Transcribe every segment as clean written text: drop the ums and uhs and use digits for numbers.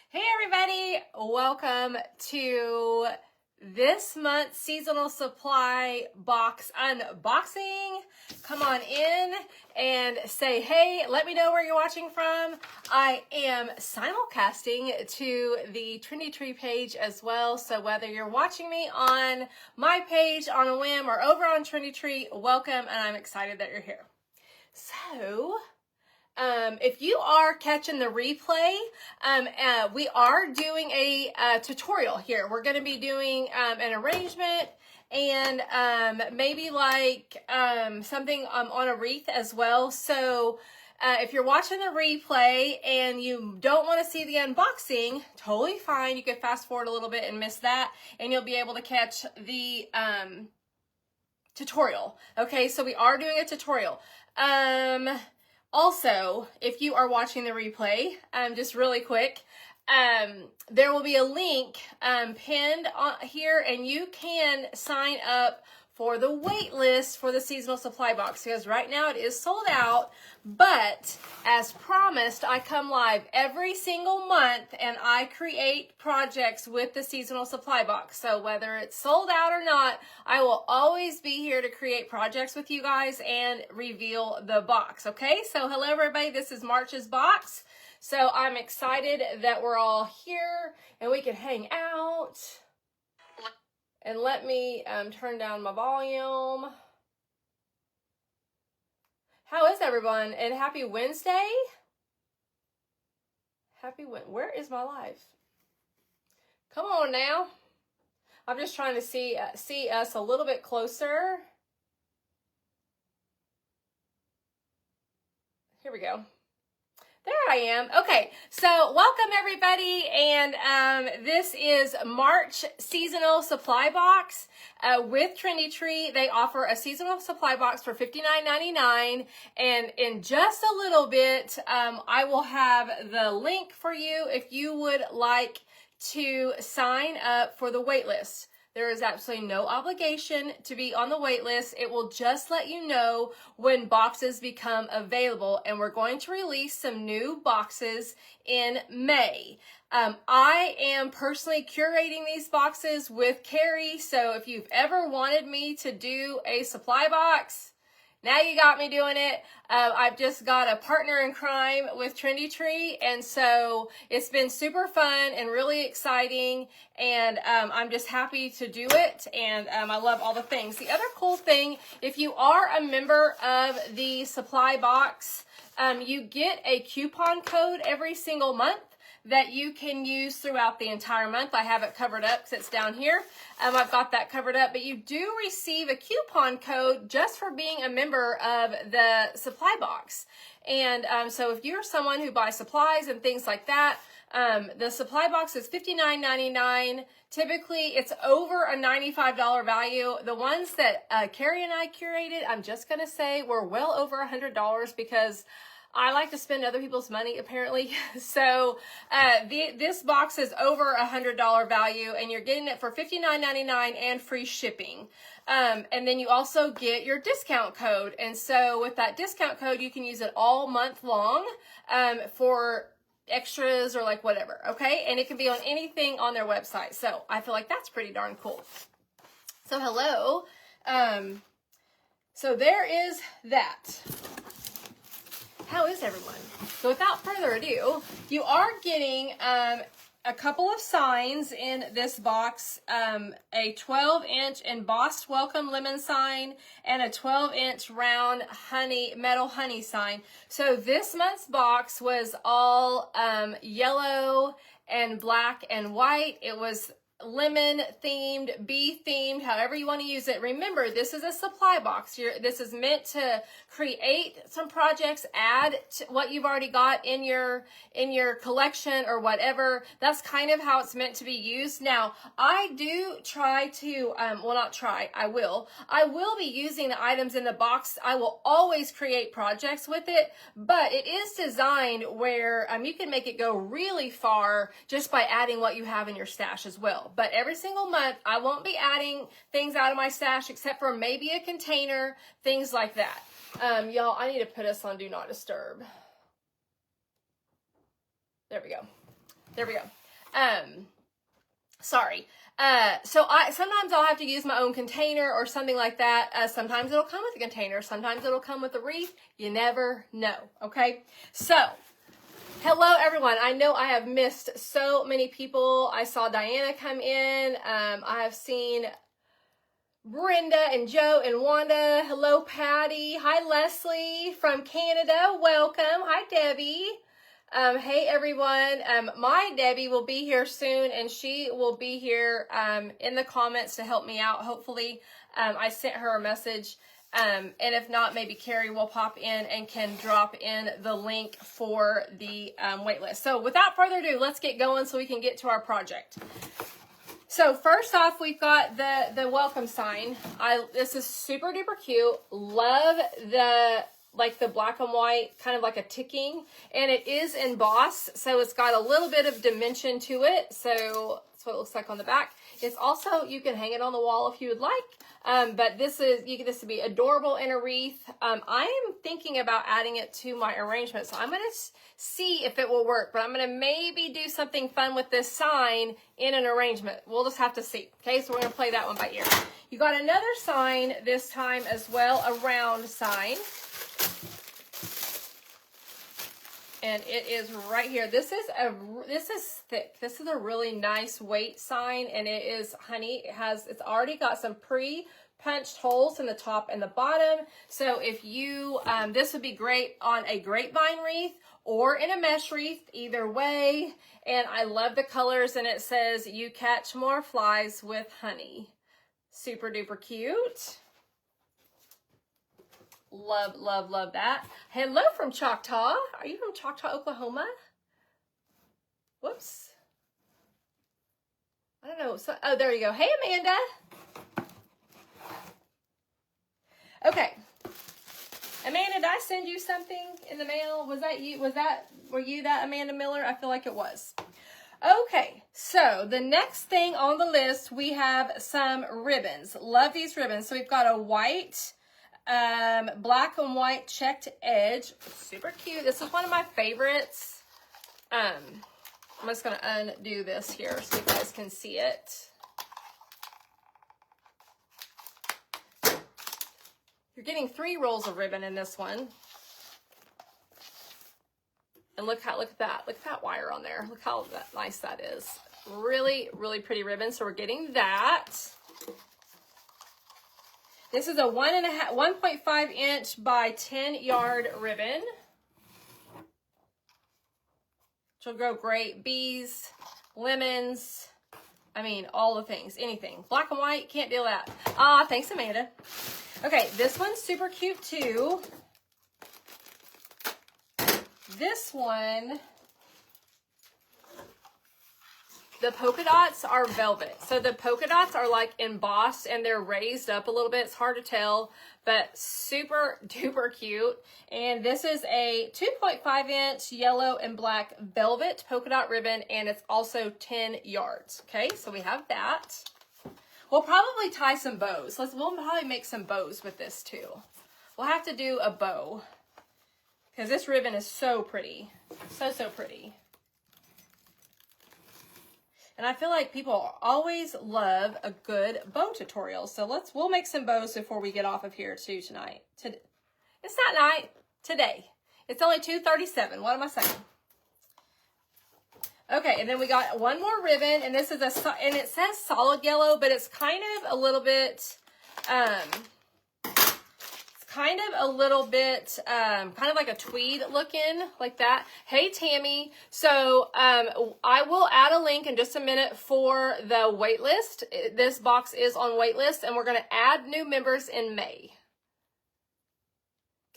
Hey everybody, welcome to this month's seasonal supply box unboxing. Come on in and say hey, let me know where you're watching from. I am simulcasting to the Trendy Tree page as well, so whether you're watching me on my page on a whim or over on Trendy Tree, welcome, and I'm excited that you're here. So if you are catching the replay, we are doing a tutorial here. We're going to be doing an arrangement and maybe like something on a wreath as well. So if you're watching the replay and you don't want to see the unboxing, totally fine. You can fast forward a little bit and miss that, and you'll be able to catch the tutorial. Okay, so we are doing a tutorial. Also, if you are watching the replay, just really quick, there will be a link pinned on here, and you can sign up for the wait list for the seasonal supply box, because right now it is sold out. But as promised, I come live every single month and I create projects with the seasonal supply box. So whether it's sold out or not, I will always be here to create projects with you guys and reveal the box. Okay, so hello everybody, this is March's box. So I'm excited that we're all here and we can hang out. And let me turn down my volume. How is everyone? And happy Wednesday. Where is my live? Come on now. I'm just trying to see us a little bit closer. Here we go. There I am. Okay, so welcome everybody, and this is March seasonal supply box with Trendy Tree. They offer a seasonal supply box for $59.99, and in just a little bit, I will have the link for you if you would like to sign up for the wait list. There is absolutely no obligation to be on the wait list. It will just let you know when boxes become available, and we're going to release some new boxes in May. I am personally curating these boxes with Carrie, so if you've ever wanted me to do a supply box, now you got me doing it. I've just got a partner in crime with Trendy Tree, and so it's been super fun and really exciting, and I'm just happy to do it, and I love all the things. The other cool thing, if you are a member of the supply box, you get a coupon code every single month that you can use throughout the entire month. I have it covered up because it's down here. I've got that covered up, but you do receive a coupon code just for being a member of the supply box. And so if you're someone who buys supplies and things like that, the supply box is $59.99. Typically, it's over a $95 value. The ones that Carrie and I curated, I'm just going to say, were well over $100 because I like to spend other people's money, apparently. So this box is over $100 value, and you're getting it for $59.99 and free shipping. And then you also get your discount code. And so with that discount code, you can use it all month long for extras or like whatever, okay? And it can be on anything on their website. So I feel like that's pretty darn cool. So hello. So there is that. How is everyone? So without further ado, you are getting a couple of signs in this box, a 12-inch embossed welcome lemon sign and a 12-inch round metal honey sign. So this month's box was all yellow and black and white. It was lemon themed, bee themed, however you want to use it. Remember, this is a supply box. This is meant to create some projects, add to what you've already got in your collection or whatever. That's kind of how it's meant to be used. Now, I do try to, well, not try, I will be using the items in the box. I will always create projects with it, but it is designed where you can make it go really far just by adding what you have in your stash as well. But every single month, I won't be adding things out of my stash except for maybe a container, things like that. Y'all, I need to put us on Do Not Disturb. There we go. There we go. Sorry. So sometimes I'll have to use my own container or something like that. Sometimes it'll come with a container. Sometimes it'll come with a wreath. You never know. Okay. So hello everyone. I know I have missed so many people. I saw Diana come in. I have seen Brenda and Joe and Wanda. Hello Patty. Hi Leslie from Canada. Welcome. Hi Debbie. Hey everyone, my Debbie will be here soon, and she will be here in the comments to help me out. Hopefully, I sent her a message, and if not, maybe Carrie will pop in and can drop in the link for the wait list. So without further ado, let's get going so we can get to our project. So first off, we've got the welcome sign. This is super duper cute. Love the black and white, kind of like a ticking, and it is embossed, so it's got a little bit of dimension to it. So that's what it looks like on the back. It's also, you can hang it on the wall if you would like, but this would be adorable in a wreath. I am thinking about adding it to my arrangement, so I'm going to see if it will work, but I'm going to maybe do something fun with this sign in an arrangement. We'll just have to see. Okay, so we're going to play that one by ear. You got another sign this time as well, a round sign. And it is right here. This is thick. This is a really nice weight sign, and it is honey. It's already got some pre-punched holes in the top and the bottom. So if you, this would be great on a grapevine wreath or in a mesh wreath, either way. And I love the colors, and it says, "You catch more flies with honey." Super duper cute. Love, love, love that. Hello from Choctaw. Are you from Choctaw, Oklahoma? Whoops. I don't know. Oh, there you go. Hey, Amanda. Okay. Amanda, did I send you something in the mail? Was that you? Were you that Amanda Miller? I feel like it was. Okay, so the next thing on the list, we have some ribbons. Love these ribbons. So we've got a white, black and white checked edge. Super cute. This is one of my favorites. I'm just going to undo this here so you guys can see it. You're getting 3 rolls of ribbon in this one. And look at that. Look at that wire on there. Look how nice that is. Really, really pretty ribbon. So we're getting that. This is a 1.5 inch by 10 yard ribbon. Which will go great. Bees, lemons, I mean, all the things, anything. Black and white, can't deal that. Ah, thanks, Amanda. Okay, this one's super cute too. This one, the polka dots are velvet. So the polka dots are like embossed and they're raised up a little bit. It's hard to tell, but super duper cute. And this is a 2.5 inch yellow and black velvet polka dot ribbon, and it's also 10 yards. Okay, so we have that. We'll probably tie some bows. We'll probably make some bows with this too. We'll have to do a bow because this ribbon is so pretty. So, so pretty. And I feel like people always love a good bow tutorial. So we'll make some bows before we get off of here too tonight. It's not night, today. It's only 2:37. What am I saying? Okay, and then we got one more ribbon, and this is and it says solid yellow, but it's kind of a little bit, kind of like a tweed looking, like that. Hey, Tammy. So I will add a link in just a minute for the wait list. This box is on wait list, and we're going to add new members in May.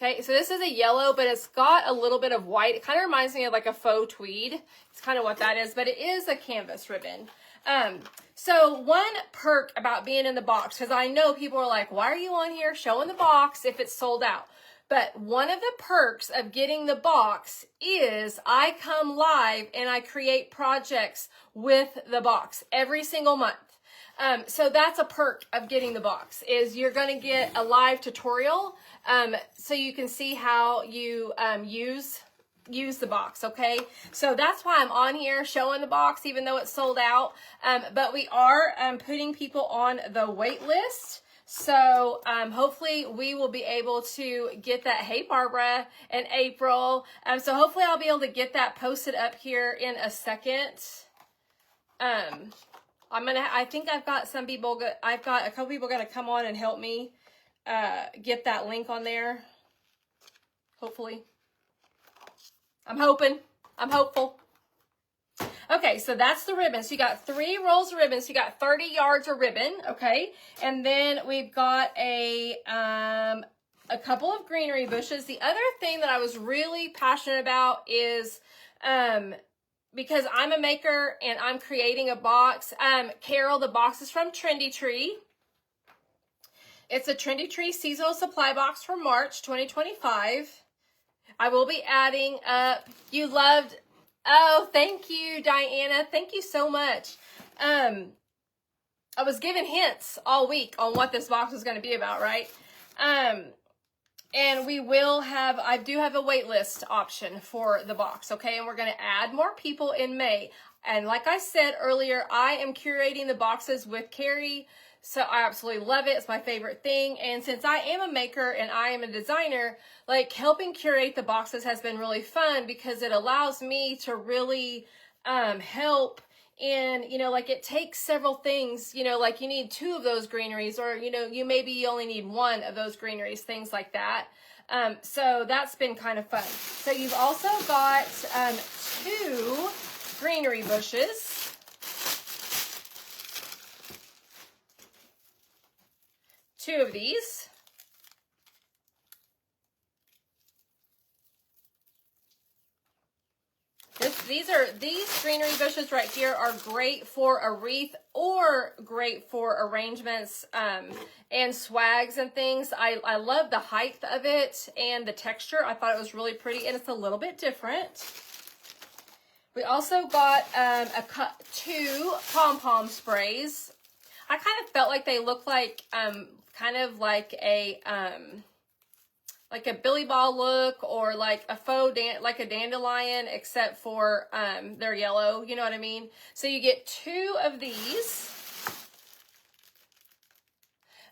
Okay, so this is a yellow, but it's got a little bit of white. It kind of reminds me of like a faux tweed. It's kind of what that is, but it is a canvas ribbon. So one perk about being in the box, because I know people are like, why are you on here showing the box if it's sold out? But one of the perks of getting the box is I come live and I create projects with the box every single month. So that's a perk of getting the box, is you're going to get a live tutorial so you can see how you use use the box, okay? So that's why I'm on here showing the box, even though it's sold out. But we are putting people on the wait list. So hopefully we will be able to get that. Hey, Barbara and April. So hopefully I'll be able to get that posted up here in a second. I think I've got some people, I've got a couple people going to come on and help me get that link on there. Hopefully. I'm hopeful. Okay, so that's the ribbon. So you got 3 rolls of ribbon. So you got 30 yards of ribbon, okay? And then we've got a couple of greenery bushes. The other thing that I was really passionate about is, because I'm a maker and I'm creating a box. Carol, the box is from Trendy Tree. It's a Trendy Tree seasonal supply box for March 2025. I will be adding up, you loved, oh, thank you, Diana. Thank you so much. I was given hints all week on what this box was going to be about, right? And we will have, I do have a wait list option for the box, okay? And we're going to add more people in May. And like I said earlier, I am curating the boxes with Carrie. So I absolutely love it. It's my favorite thing. And since I am a maker and I am a designer, like helping curate the boxes has been really fun because it allows me to really help in, you know, like it takes several things, you know, like you need 2 of those greeneries or, you know, you only need 1 of those greeneries, things like that. So that's been kind of fun. So you've also got 2 greenery bushes. 2 of these. These greenery bushes right here are great for a wreath or great for arrangements and swags and things. I love the height of it and the texture. I thought it was really pretty and it's a little bit different. We also got 2 pom-pom sprays. I kind of felt like they looked like kind of like a Billy Ball look or like a faux like a dandelion, except for they're yellow. You know what I mean? So you get 2 of these.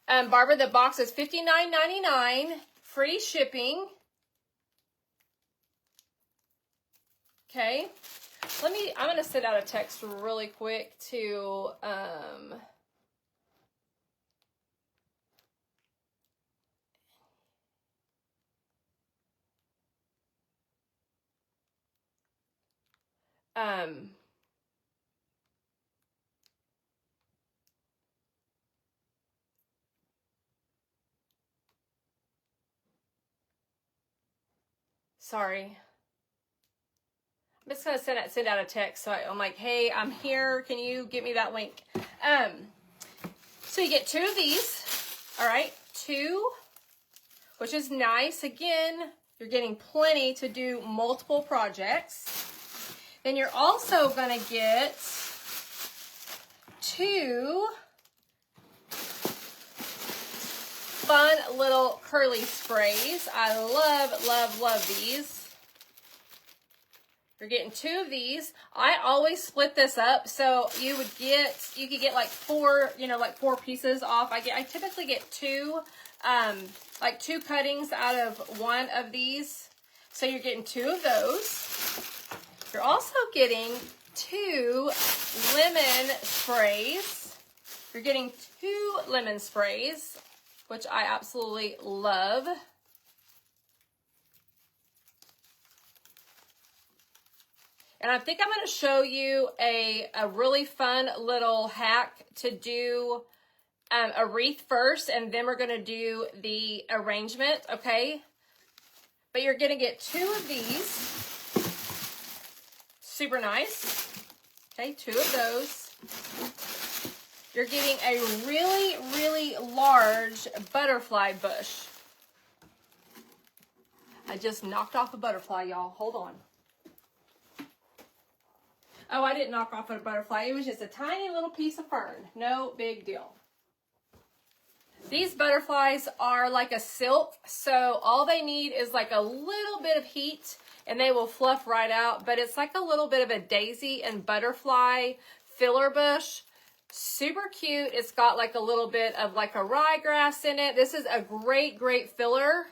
Barbara, the box is $59.99, free shipping. Okay, I'm gonna send out a text really quick to sorry. I'm just gonna send out a text. So I'm like, hey, I'm here. Can you get me that link? So you get 2 of these. All right, 2, which is nice. Again, you're getting plenty to do multiple projects. Then you're also gonna get 2 fun little curly sprays. I love these. You're getting 2 of these. I always split this up, so you could get like 4, you know, like 4 pieces off. I typically get 2, like 2 cuttings out of 1 of these. So you're getting 2 of those. You're also getting 2 lemon sprays. You're getting 2 lemon sprays, which I absolutely love. And I think I'm going to show you a really fun little hack to do a wreath first, and then we're going to do the arrangement, okay? But you're going to get 2 of these. Super nice. Okay, 2 of those. You're getting a really, really large butterfly bush. I just knocked off a butterfly, y'all. Hold on. Oh, I didn't knock off a butterfly. It was just a tiny little piece of fern. No big deal. These butterflies are like a silk, so all they need is like a little bit of heat and they will fluff right out, but it's like a little bit of a daisy and butterfly filler bush. Super cute. It's got like a little bit of like a ryegrass in it. This is a great, great filler.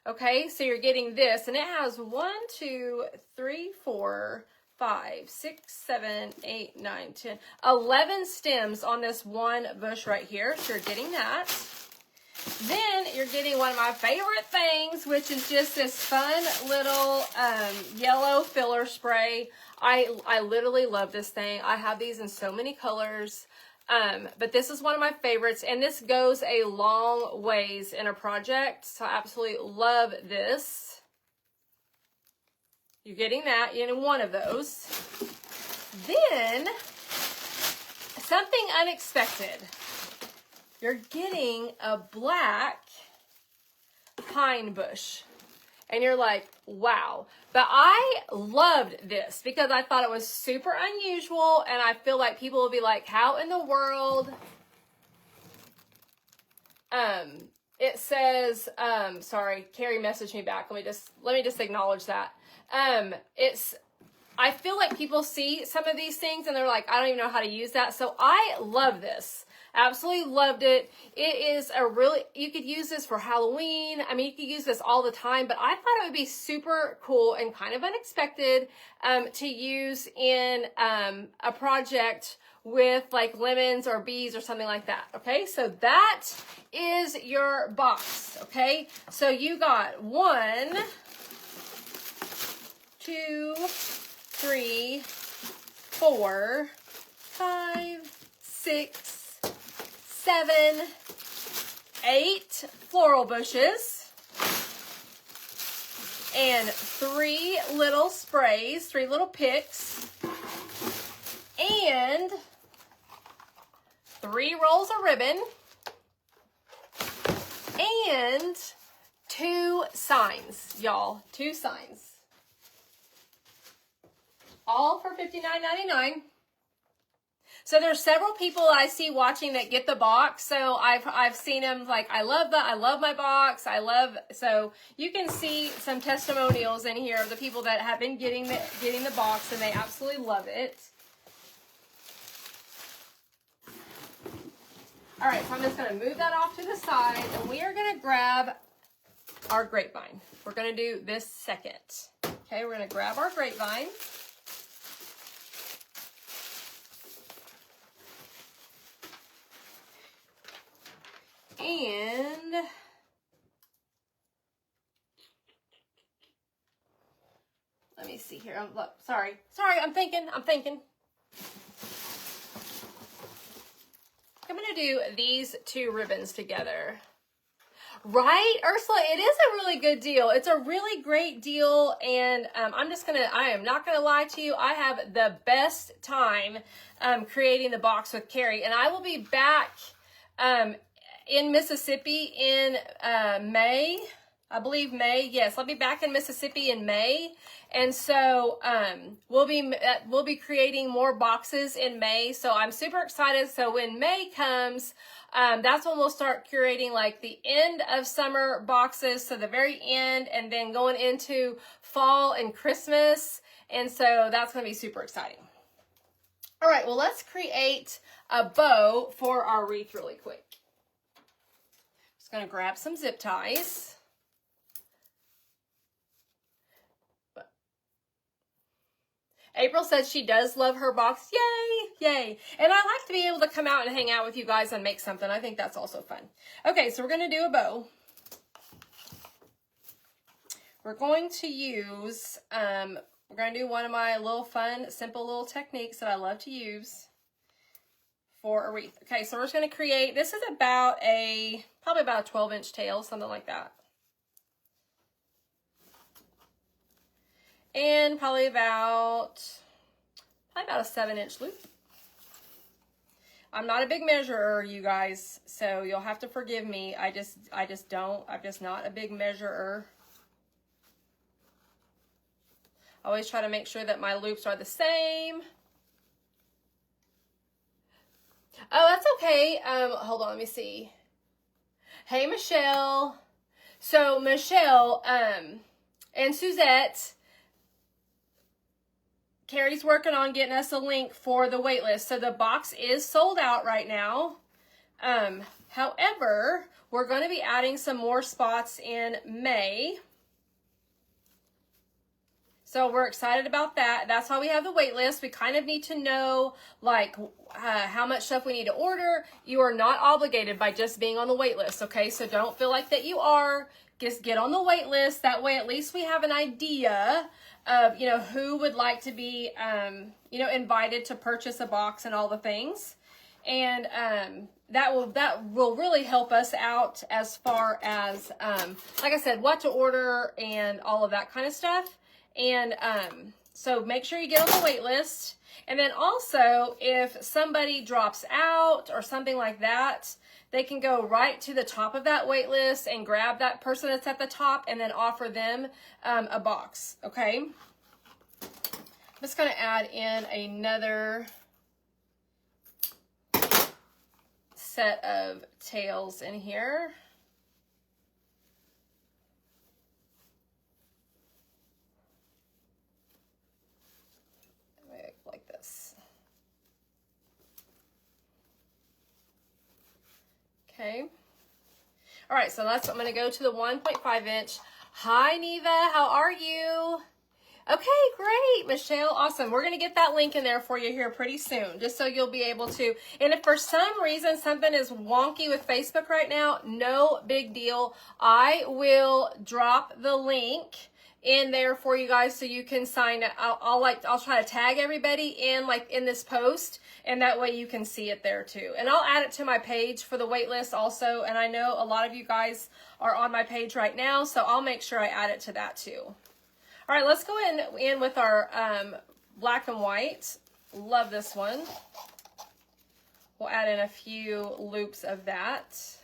Okay, so you're getting this, and it has 1, 2, 3, 4, 5, 6, 7, 8, 9, 10, 11 stems on this one bush right here. So you're getting that. Then you're getting one of my favorite things, which is just this fun little yellow filler spray. I literally love this thing. I have these in so many colors. But this is one of my favorites, and this goes a long ways in a project. So I absolutely love this. You're getting that in one of those. Then, something unexpected. You're getting a black pine bush. And you're like, wow. But I loved this because I thought it was super unusual, and I feel like people will be like, how in the world? It says, sorry, Carrie messaged me back. Let me just acknowledge that. I feel like people see some of these things and they're like, I don't even know how to use that. So I love this. Absolutely loved it. It is you could use this for Halloween. I mean, you could use this all the time, but I thought it would be super cool and kind of unexpected to use in a project with like lemons or bees or something like that. Okay, so that is your box. Okay, so you got 1, 2, 3, 4, 5, 6, 7, 8 floral bushes and 3 little sprays, 3 little picks, and 3 rolls of ribbon, and 2 signs, y'all. 2 signs. All for $59.99. So there's several people I see watching that get the box. So I've seen them like, I love that. I love my box. So you can see some testimonials in here of the people that have been getting the box, and they absolutely love it. All right, so I'm just going to move that off to the side, and we are going to grab our grapevine. We're going to do this second. Okay, we're going to grab our grapevine. And let me see here. Sorry, I'm thinking. I'm going to do these 2 ribbons together. Right, Ursula? It is a really good deal. It's a really great deal, and I am not gonna lie to you. I have the best time creating the box with Carrie, and I will be back in Mississippi in May. I believe May. Yes, I'll be back in Mississippi in May, and so we'll be creating more boxes in May. So I'm super excited. So when May comes, that's when we'll start curating like the end of summer boxes, so the very end, and then going into fall and Christmas. And so that's going to be super exciting. All right, well, let's create a bow for our wreath really quick. Just going to grab some zip ties. April says she does love her box. Yay, yay. And I like to be able to come out and hang out with you guys and make something. I think that's also fun. Okay, so we're going to do a bow. We're going to use, we're going to do one of my little fun, simple little techniques that I love to use for a wreath. Okay, so we're just going to create, this is probably about a 12-inch tail, something like that. And probably about a 7-inch loop. I'm not a big measurer, you guys, so you'll have to forgive me. I'm just not a big measurer. I always try to make sure that my loops are the same. Oh, that's okay. Hold on, let me see. Hey, Michelle. So Michelle and Suzette, Carrie's working on getting us a link for the wait list. So the box is sold out right now. However, we're going to be adding some more spots in May. So we're excited about that. That's why we have the wait list. We kind of need to know like how much stuff we need to order. You are not obligated by just being on the wait list, okay? So don't feel like that you are. Just get on the wait list. That way at least we have an idea of, you know, who would like to be, you know, invited to purchase a box and all the things. And that will really help us out as far as, like I said, what to order and all of that kind of stuff. And so make sure you get on the wait list. And then also, if somebody drops out or something like that, they can go right to the top of that wait list and grab that person that's at the top and then offer them a box, okay? I'm just going to add in another set of tails in here. Like this. Okay. All right, so I'm going to go to the 1.5 inch. Hi, Neva. How are you? Okay, great, Michelle. Awesome. We're going to get that link in there for you here pretty soon, just so you'll be able to. And if for some reason something is wonky with Facebook right now, no big deal. I will drop the link in there for you guys so you can sign it. I'll try to tag everybody in like in this post, and that way you can see it there too. And I'll add it to my page for the wait list also. And I know a lot of you guys are on my page right now, so I'll make sure I add it to that too. All right, let's go in with our black and white. Love this one. We'll add in a few loops of that.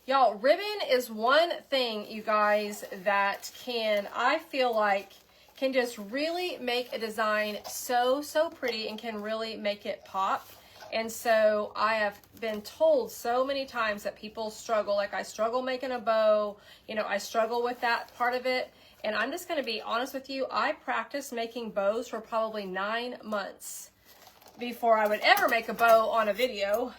Y'all, ribbon is one thing, you guys, that I feel like can just really make a design so pretty and can really make it pop. And so I have been told so many times that people struggle, like I struggle making a bow, you know, I struggle with that part of it. And I'm just gonna be honest with you, I practiced making bows for probably 9 months before I would ever make a bow on a video.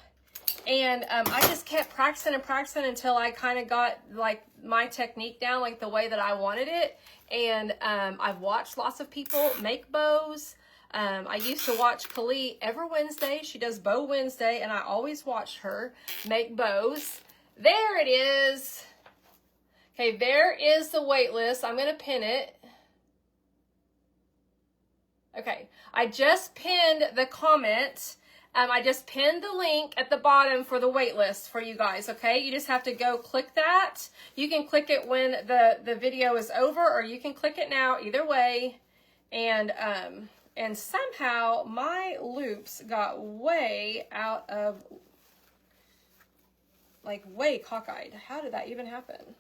And I just kept practicing and practicing until I kind of got like my technique down, like the way that I wanted it. And I've watched lots of people make bows. I used to watch Kali every Wednesday. She does Bow Wednesday, and I always watched her make bows. There it is. Okay, there is the wait list. I'm going to pin it. Okay, I just pinned the comment. I just pinned the link at the bottom for the wait list for you guys, okay? You just have to go click that. You can click it when the video is over, or you can click it now, either way. And somehow my loops got way out of, like way cockeyed. How did that even happen?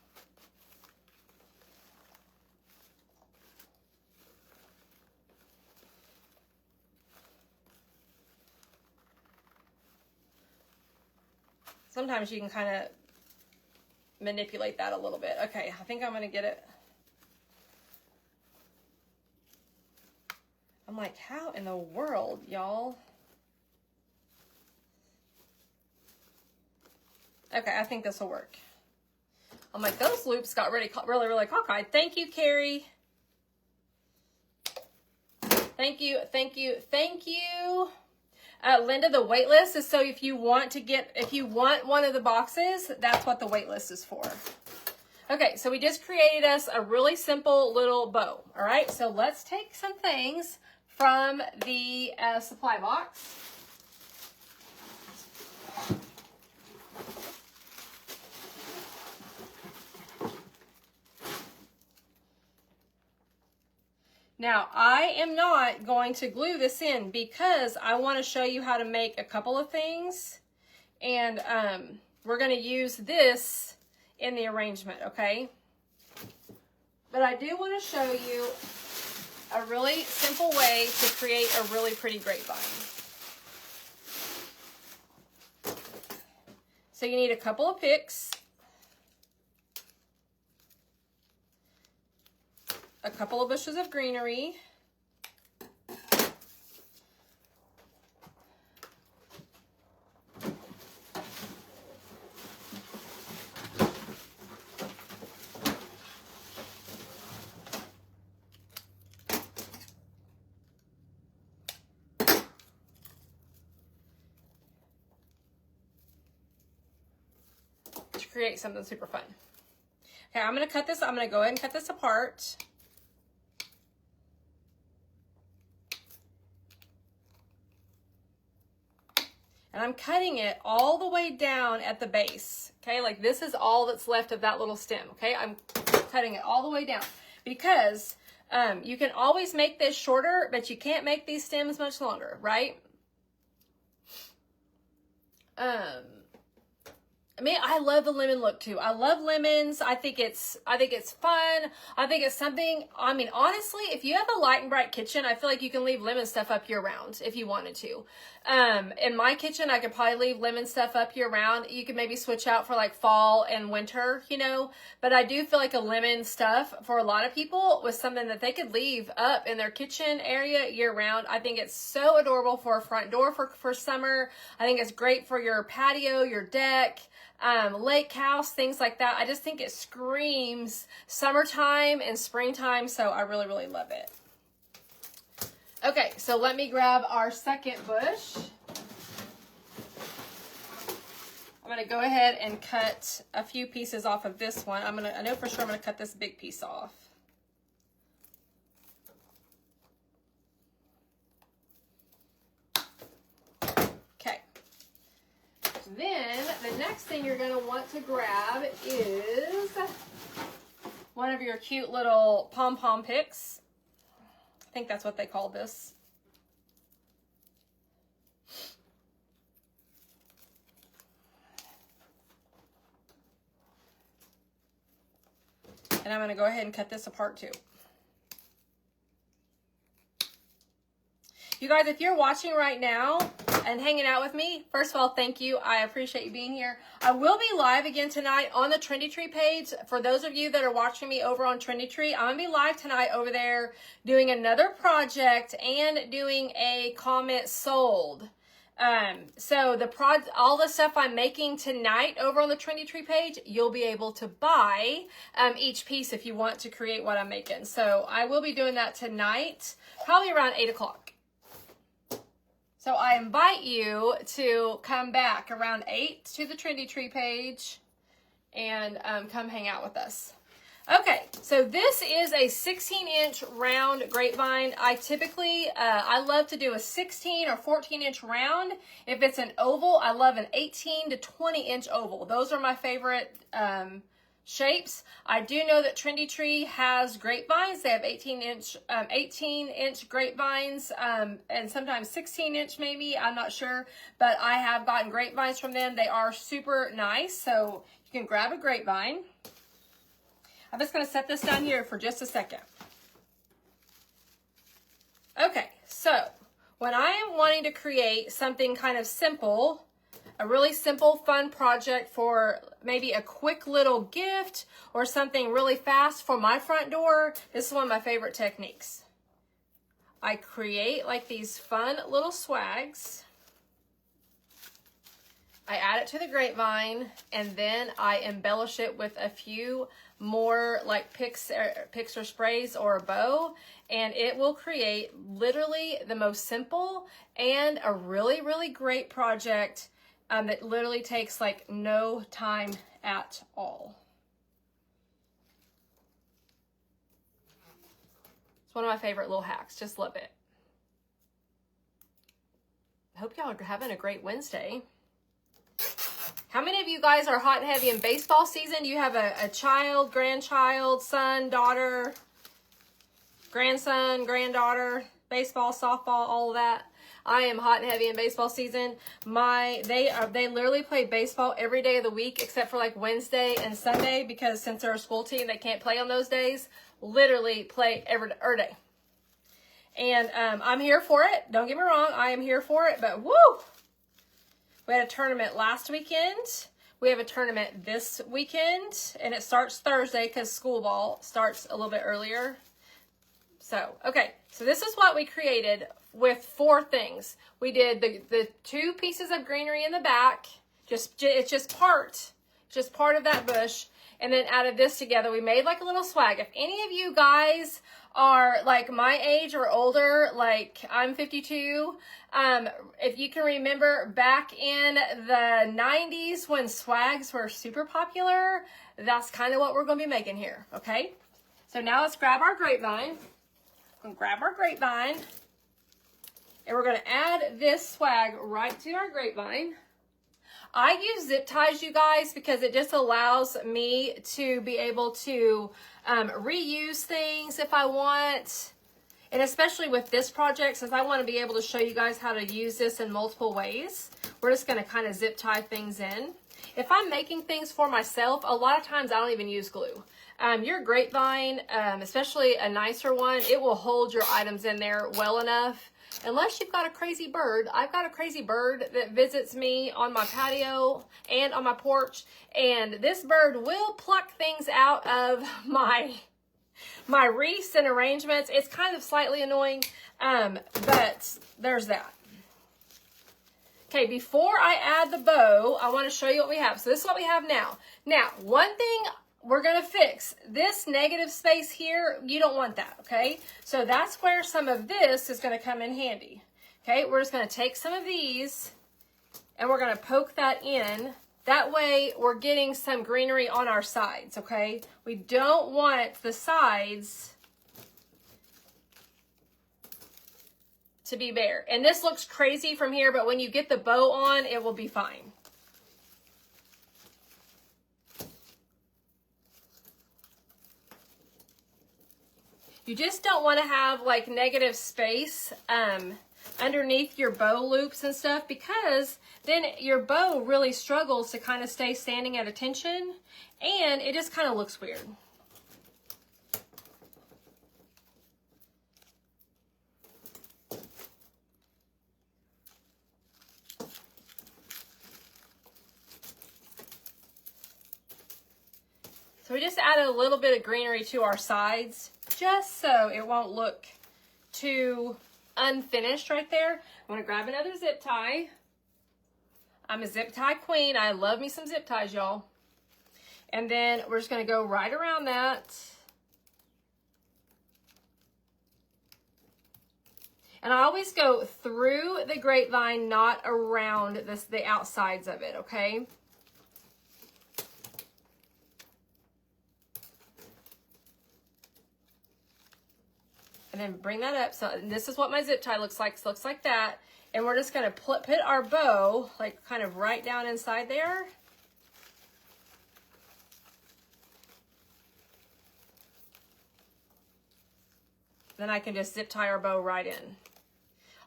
Sometimes you can kind of manipulate that a little bit. Okay, I think I'm going to get it. I'm like, how in the world, y'all? Okay, I think this will work. I'm like, those loops got really cockeyed. Thank you, Carrie. Thank you, thank you, thank you. Linda, the wait list is so if you want one of the boxes, that's what the wait list is for. Okay, so we just created us a really simple little bow. All right, so let's take some things from the supply box. Now, I am not going to glue this in because I want to show you how to make a couple of things. And we're going to use this in the arrangement, okay? But I do want to show you a really simple way to create a really pretty grapevine. So you need a couple of picks, a couple of bushes of greenery, create something super fun. Okay, I'm going to cut this. I'm going to go ahead and cut this apart. And I'm cutting it all the way down at the base. Okay, like this is all that's left of that little stem. Okay, I'm cutting it all the way down because you can always make this shorter, but you can't make these stems much longer, right? I mean, I love the lemon look too. I love lemons. I think it's fun. I think it's something, I mean, honestly, if you have a light and bright kitchen, I feel like you can leave lemon stuff up year round if you wanted to. In my kitchen, I could probably leave lemon stuff up year round. You could maybe switch out for like fall and winter, you know, but I do feel like a lemon stuff for a lot of people was something that they could leave up in their kitchen area year round. I think it's so adorable for a front door for summer. I think it's great for your patio, your deck, lake house, things like that. I just think it screams summertime and springtime, so I really, really love it. Okay, so let me grab our second bush. I'm gonna go ahead and cut a few pieces off of this one. I know for sure I'm gonna cut this big piece off. Then the next thing you're going to want to grab is one of your cute little pom-pom picks. I think that's what they call this. And I'm going to go ahead and cut this apart too. You guys, if you're watching right now and hanging out with me, first of all, thank you. I appreciate you being here. I will be live again tonight on the Trendy Tree page. For those of you that are watching me over on Trendy Tree, I'm going to be live tonight over there doing another project and doing a comment sold. So all the stuff I'm making tonight over on the Trendy Tree page, you'll be able to buy each piece if you want to create what I'm making. So I will be doing that tonight, probably around 8 o'clock. So I invite you to come back around 8 to the Trendy Tree page and come hang out with us. Okay, so this is a 16-inch round grapevine. I typically, I love to do a 16 or 14-inch round. If it's an oval, I love an 18 to 20-inch oval. Those are my favorite shapes. I do know that Trendy Tree has grapevines. They have 18-inch grapevines, and sometimes 16-inch maybe. I'm not sure, but I have gotten grapevines from them. They are super nice, so you can grab a grapevine. I'm just going to set this down here for just a second. Okay, so when I am wanting to create something kind of simple, a really simple, fun project for maybe a quick little gift or something really fast for my front door, this is one of my favorite techniques. I create like these fun little swags. I add it to the grapevine, and then I embellish it with a few more like picks or sprays or a bow, and it will create literally the most simple and a really, really great project that literally takes like no time at all. It's one of my favorite little hacks. Just love it. I hope y'all are having a great Wednesday. How many of you guys are hot and heavy in baseball season? You have a child, grandchild, son, daughter, grandson, granddaughter, baseball, softball, all of that. I am hot and heavy in baseball season. They literally play baseball every day of the week except for like Wednesday and Sunday, because since they're a school team, they can't play on those days. Literally play every day. And I'm here for it. Don't get me wrong, I am here for it, but woo! We had a tournament last weekend. We have a tournament this weekend, and it starts Thursday because school ball starts a little bit earlier. So, okay, so this is what we created with 4 things. We did the 2 pieces of greenery in the back. It's just part of that bush. And then out of this together, we made like a little swag. If any of you guys are like my age or older, like I'm 52, if you can remember back in the 90s when swags were super popular, that's kind of what we're going to be making here, okay? So now let's grab our grapevine. And we're going to add this swag right to our grapevine. I use zip ties, you guys, because it just allows me to be able to reuse things if I want. And especially with this project, since I want to be able to show you guys how to use this in multiple ways, we're just going to kind of zip tie things in. If I'm making things for myself, a lot of times I don't even use glue. Your grapevine, especially a nicer one, it will hold your items in there well enough. Unless you've got a crazy bird. I've got a crazy bird that visits me on my patio and on my porch, and this bird will pluck things out of my wreaths and arrangements. It's kind of slightly annoying, but there's that. Okay, before I add the bow, I want to show you what we have. So this is what we have now. Now, one thing we're going to fix, this negative space here, you don't want that, okay? So that's where some of this is going to come in handy. Okay, we're just going to take some of these and we're going to poke that in. That way we're getting some greenery on our sides, okay? We don't want the sides to be bare. And this looks crazy from here, but when you get the bow on, it will be fine. You just don't want to have like negative space underneath your bow loops and stuff, because then your bow really struggles to kind of stay standing at attention and it just kind of looks weird. So we just added a little bit of greenery to our sides, just so it won't look too unfinished right there. I'm going to grab another zip tie. I'm a zip tie queen. I love me some zip ties, y'all. And then we're just going to go right around that. And I always go through the grapevine, not around the outsides of it, okay? And then bring that up. So this is what my zip tie looks like. So it looks like that. And we're just going to put our bow like kind of right down inside there. Then I can just zip tie our bow right in.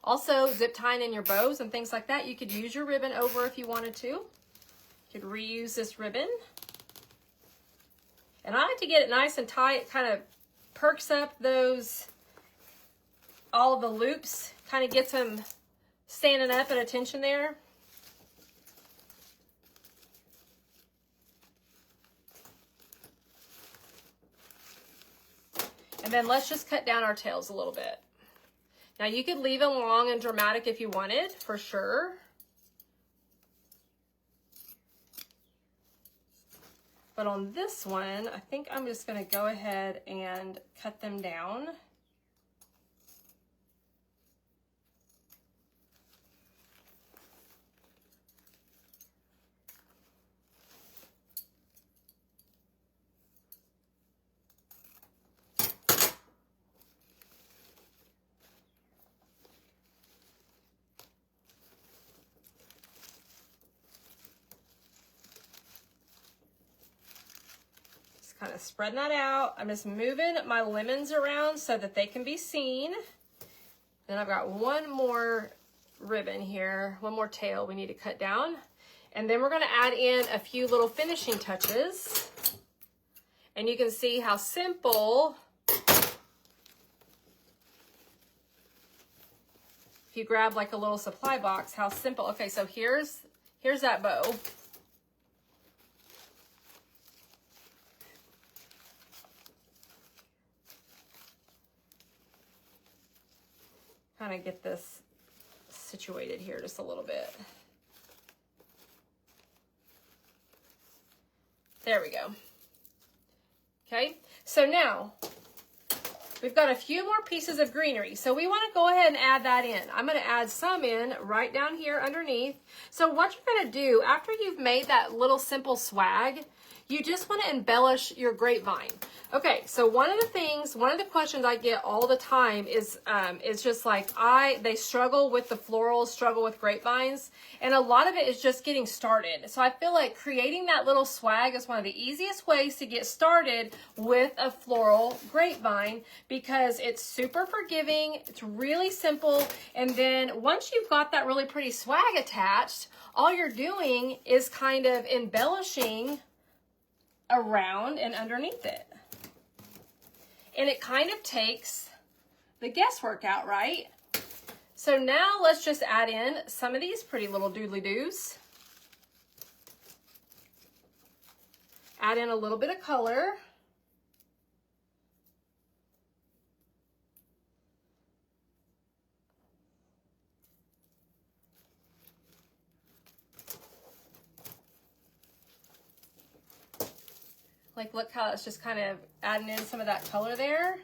Also, zip tying in your bows and things like that, you could use your ribbon over if you wanted to. You could reuse this ribbon. And I like to get it nice and tight. It kind of perks up all of the loops, kind of gets them standing up at attention there. And then let's just cut down our tails a little bit. Now you could leave them long and dramatic if you wanted, for sure. But on this one, I think I'm just going to go ahead and cut them down. Kind of spreading that out. I'm just moving my lemons around so that they can be seen. Then I've got one more ribbon here, one more tail we need to cut down. And then we're going to add in a few little finishing touches. And you can see how simple if you grab like a little supply box, how simple. Okay, so here's that bow. Kind of get this situated here just a little bit. There we go. Okay, so now we've got a few more pieces of greenery. So we want to go ahead and add that in. I'm going to add some in right down here underneath. So what you're going to do after you've made that little simple swag, you just want to embellish your grapevine. Okay, so one of the questions I get all the time is just like they struggle with the florals, struggle with grapevines, and a lot of it is just getting started. So I feel like creating that little swag is one of the easiest ways to get started with a floral grapevine because it's super forgiving, it's really simple, and then once you've got that really pretty swag attached, all you're doing is kind of embellishing around and underneath it. And it kind of takes the guesswork out, right? So now let's just add in some of these pretty little doodly-doos. Add in a little bit of color. Like, look how it's just kind of adding in some of that color there.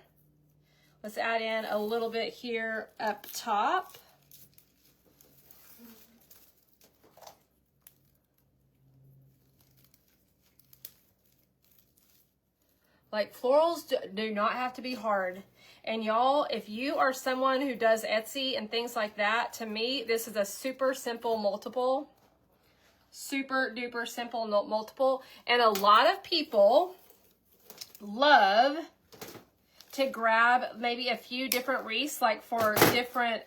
Let's add in a little bit here up top. Like, florals do not have to be hard. And y'all, if you are someone who does Etsy and things like that, to me, this is a super simple multiple. Super duper simple multiple, and a lot of people love to grab maybe a few different wreaths like for different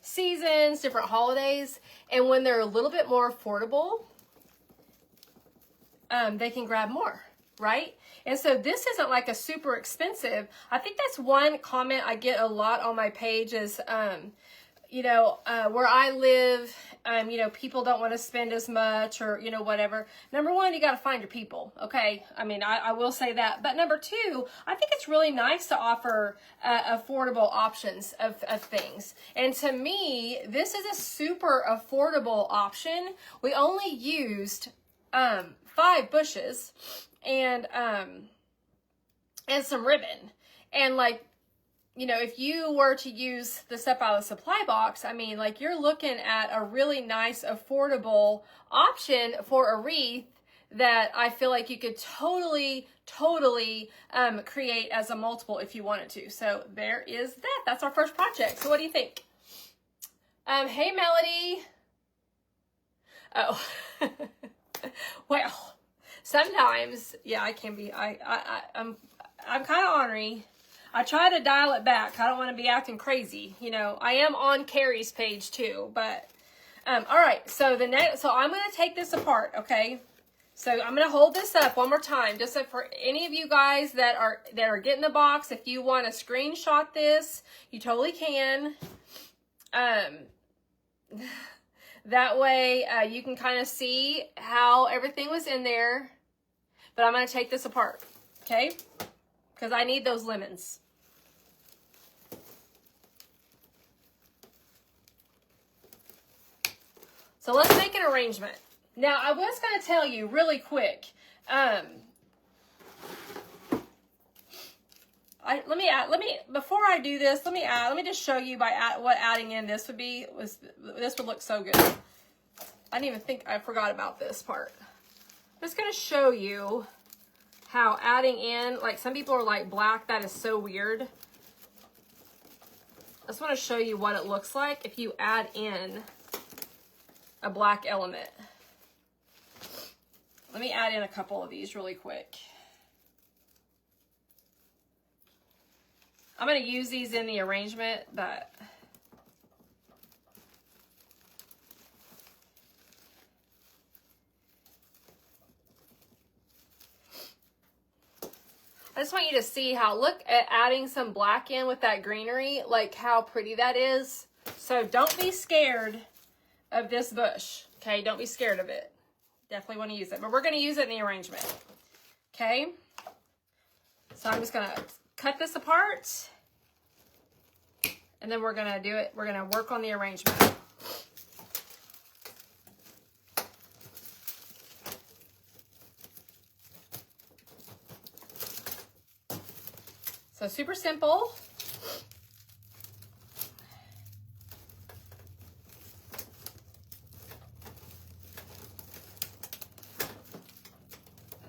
seasons, different holidays, and when they're a little bit more affordable, they can grab more, right? And so this isn't like a super expensive. I think that's one comment I get a lot on my page is you know, where I live, you know, people don't want to spend as much or, you know, whatever. Number one, you got to find your people. Okay. I mean, I will say that. But number two, I think it's really nice to offer affordable options of things. And to me, this is a super affordable option. We only used 5 bushes and some ribbon. And like, you know, if you were to use the stuff out of the supply box, I mean, like you're looking at a really nice, affordable option for a wreath that I feel like you could totally create as a multiple if you wanted to. So there is that. That's our first project. So what do you think? Hey, Melody. Oh, well, sometimes, yeah, I can be, I'm kind of ornery. I try to dial it back. I don't want to be acting crazy. You know, I am on Carrie's page too, but, all right. So I'm going to take this apart. Okay. So I'm going to hold this up one more time, just so for any of you guys that are getting the box, if you want to screenshot this, you totally can. That way, you can kind of see how everything was in there, but I'm going to take this apart. Okay. Because I need those lemons. So let's make an arrangement. Now, I was going to tell you really quick. Before I do this, let me just show you what adding in this would be. This would look so good. I didn't even think I forgot about this part. I'm just going to show you how adding in, like some people are like, black, that is so weird. I just want to show you what it looks like if you add in a black element. Let me add in a couple of these really quick. I'm going to use these in the arrangement, but I just want you to see how, look at adding some black in with that greenery, like how pretty that is. So don't be scared of this bush, okay? Don't be scared of it. Definitely want to use it, but we're going to use it in the arrangement, okay? So I'm just going to cut this apart, and then we're going to do it. We're going to work on the arrangement. So super simple.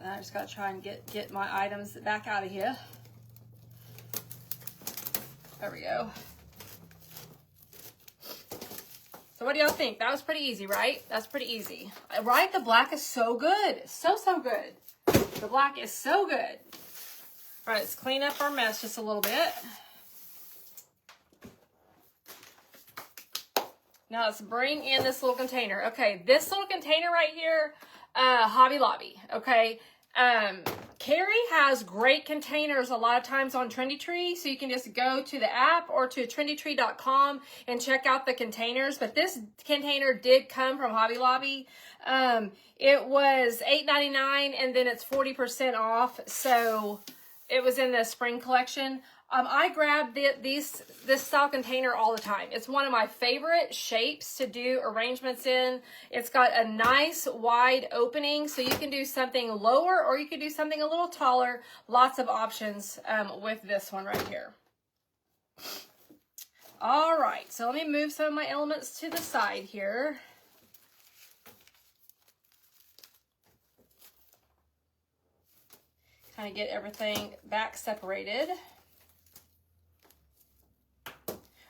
And I just got to try and get my items back out of here. There we go. So what do y'all think? That was pretty easy, right? That's pretty easy. Right? The black is so good. So good. The black is so good. All right, let's clean up our mess just a little bit. Now let's bring in this little container. Okay, this little container right here, Hobby Lobby, okay? Carrie has great containers a lot of times on Trendy Tree, so you can just go to the app or to trendytree.com and check out the containers. But this container did come from Hobby Lobby. It was $8.99 and then it's 40% off, so it was in the spring collection. I grab this style container all the time. It's one of my favorite shapes to do arrangements in. It's got a nice wide opening, so you can do something lower or you can do something a little taller. Lots of options with this one right here. All right, so let me move some of my elements to the side here. Kind of get everything back separated.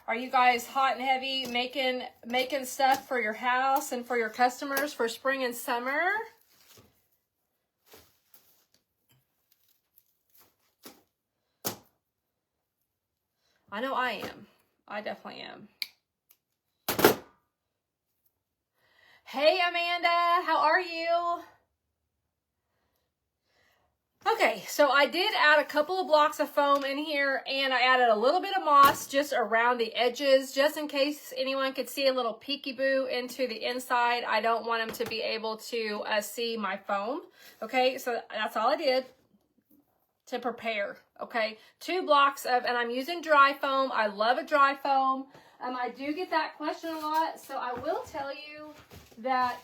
Are you guys hot and heavy making stuff for your house and for your customers for spring and summer? I know I am. I definitely am. Hey Amanda, how are you? Okay, so I did add a couple of blocks of foam in here, and I added a little bit of moss just around the edges, just in case anyone could see a little peekaboo into the inside. I don't want them to be able to see my foam. Okay, so that's all I did to prepare. Okay, 2 blocks of, and I'm using dry foam. I love a dry foam. I do get that question a lot, so I will tell you that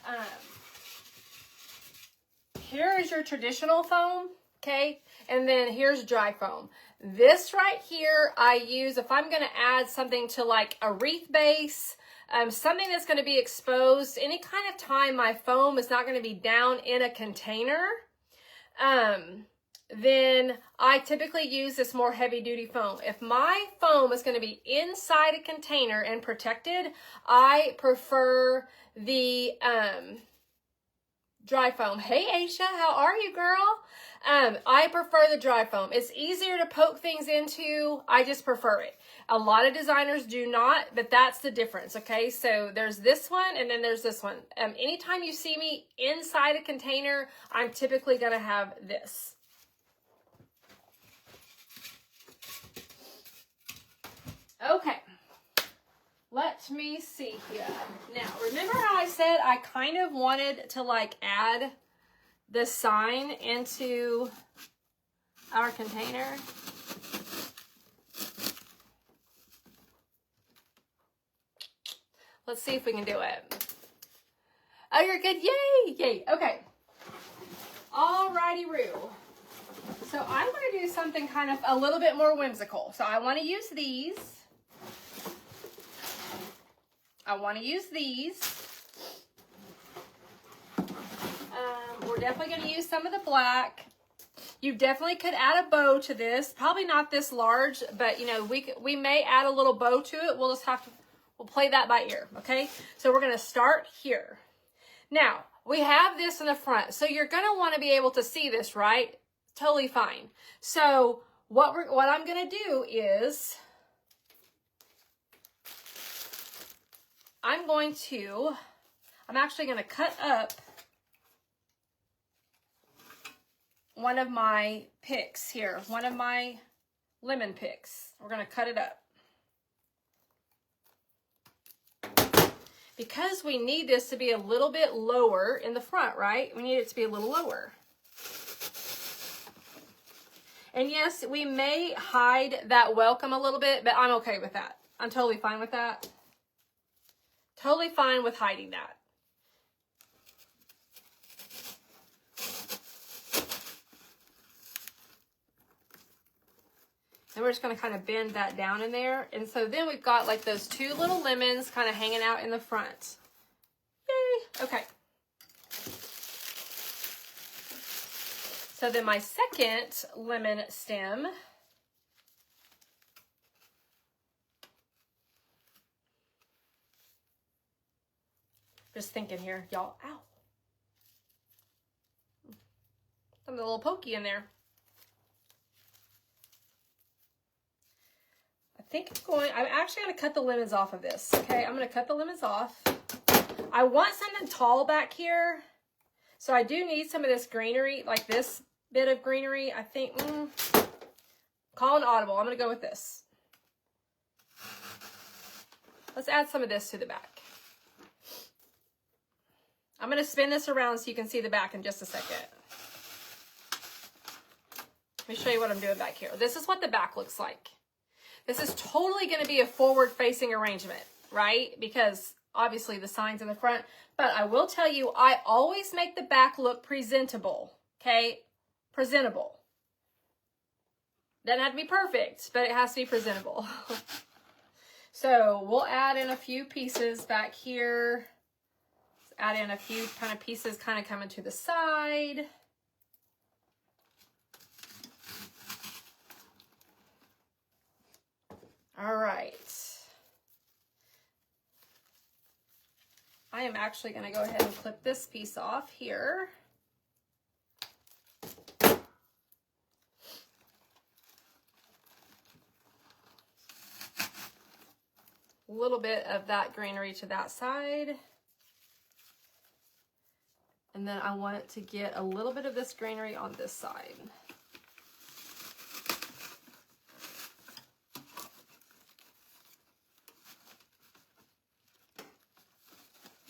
here is your traditional foam. Okay, and then here's dry foam. This right here I use if I'm going to add something to like a wreath base, something that's going to be exposed any kind of time my foam is not going to be down in a container. Then I typically use this more heavy duty foam. If my foam is going to be inside a container and protected, I prefer the dry foam. Hey Aisha, how are you, girl? I prefer the dry foam. It's easier to poke things into. I just prefer it. A lot of designers do not, but that's the difference, okay? So there's this one and then there's this one. Anytime you see me inside a container, I'm typically gonna have this. Okay. Let me see here. Now, remember how I said I kind of wanted to like add the sign into our container? Let's see if we can do it. Oh, you're good. Yay! Yay. Okay. Alrighty, Roo. So I'm going to do something kind of a little bit more whimsical. So I want to use these. We're definitely going to use some of the black. You definitely could add a bow to this. Probably not this large, but you know, we may add a little bow to it. We'll just have to, we'll play that by ear, okay? So we're going to start here. Now, we have this in the front. So you're going to want to be able to see this, right? Totally fine. So what I'm going to do is I'm actually going to cut up one of my picks here, one of my lemon picks. We're going to cut it up. because we need this to be a little bit lower in the front, right? We need it to be a little lower. And yes, we may hide that welcome a little bit, but I'm okay with that. I'm totally fine with that. Totally fine with hiding that. And we're just going to kind of bend that down in there. And so then we've got like those two little lemons kind of hanging out in the front. Yay! Okay. So then my second lemon stem. Just thinking here, y'all. Ow. I'm a little pokey in there. I'm actually going to cut the lemons off of this. Okay, I'm going to cut the lemons off. I want something tall back here. So I do need some of this greenery, like this bit of greenery. I think, call an audible. I'm going to go with this. Let's add some of this to the back. I'm going to spin this around so you can see the back in just a second. Let me show you what I'm doing back here. This is what the back looks like. This is totally going to be a forward-facing arrangement, right? Because obviously the sign's in the front. But I will tell you, I always make the back look presentable, okay? Presentable. Doesn't have to be perfect, but it has to be presentable. So we'll add in a few pieces back here. Let's add in a few kind of pieces kind of coming to the side. All right. I am actually going to go ahead and clip this piece off here. A little bit of that greenery to that side. And then I want to get a little bit of this greenery on this side.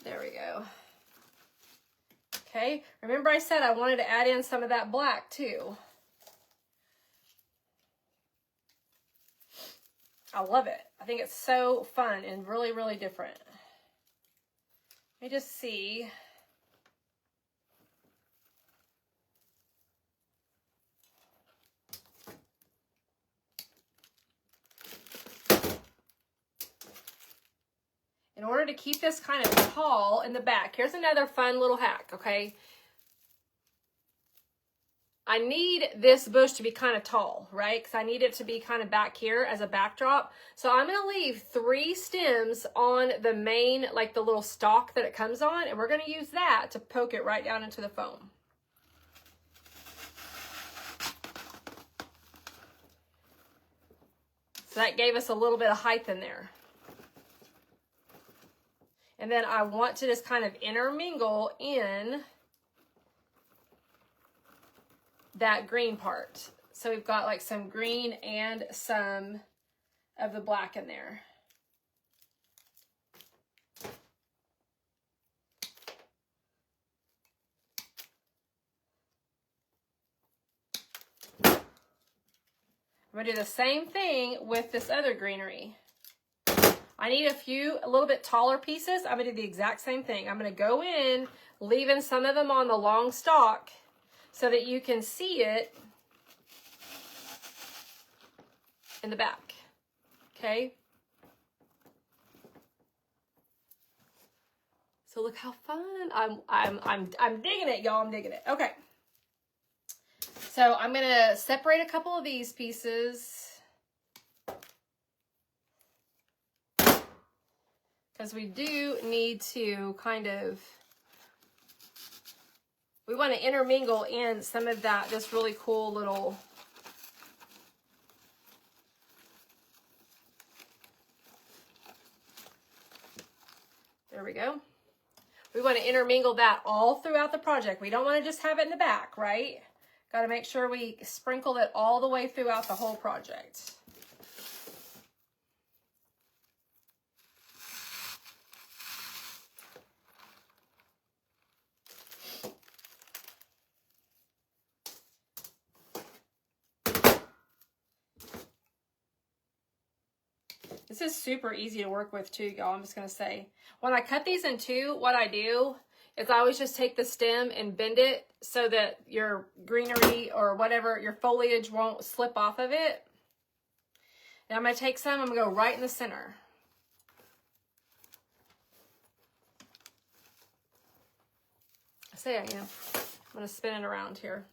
There we go. Okay, remember I said I wanted to add in some of that black too. I love it. I think it's so fun and really, really different. Let me just see. In order to keep this kind of tall in the back, here's another fun little hack, okay? I need this bush to be kind of tall, right? Because I need it to be kind of back here as a backdrop. So I'm going to leave 3 stems on the main, like the little stalk that it comes on, and we're going to use that to poke it right down into the foam. So that gave us a little bit of height in there. And then I want to just kind of intermingle in that green part. So we've got like some green and some of the black in there. I'm going to do the same thing with this other greenery. I need a little bit taller pieces. I'm going to do the exact same thing. I'm going to go in, leaving some of them on the long stalk so that you can see it in the back. Okay? So look how fun. I'm digging it, y'all. I'm digging it. Okay. So I'm going to separate a couple of these pieces. Because we do need to kind of, we want to intermingle in some of that, this really cool little, there we go. We want to intermingle that all throughout the project. We don't want to just have it in the back, right? Got to make sure we sprinkle it all the way throughout the whole project. This is super easy to work with too, y'all. I'm just going to say, when I cut these in two, what I do is I always just take the stem and bend it so that your greenery or whatever, your foliage won't slip off of it. And I'm going to take some, I'm going to go right in the center. I say I am. I'm going to spin it around here.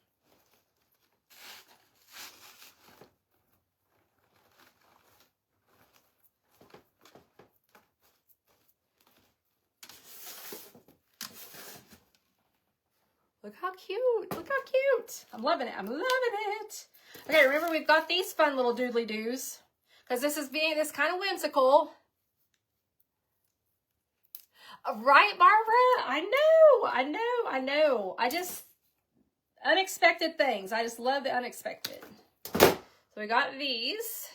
Look how cute. Look how cute. I'm loving it. I'm loving it. Okay, remember we've got these fun little doodly doos because this is kind of whimsical. Right, Barbara? I know. Unexpected things. I just love the unexpected. So we got these.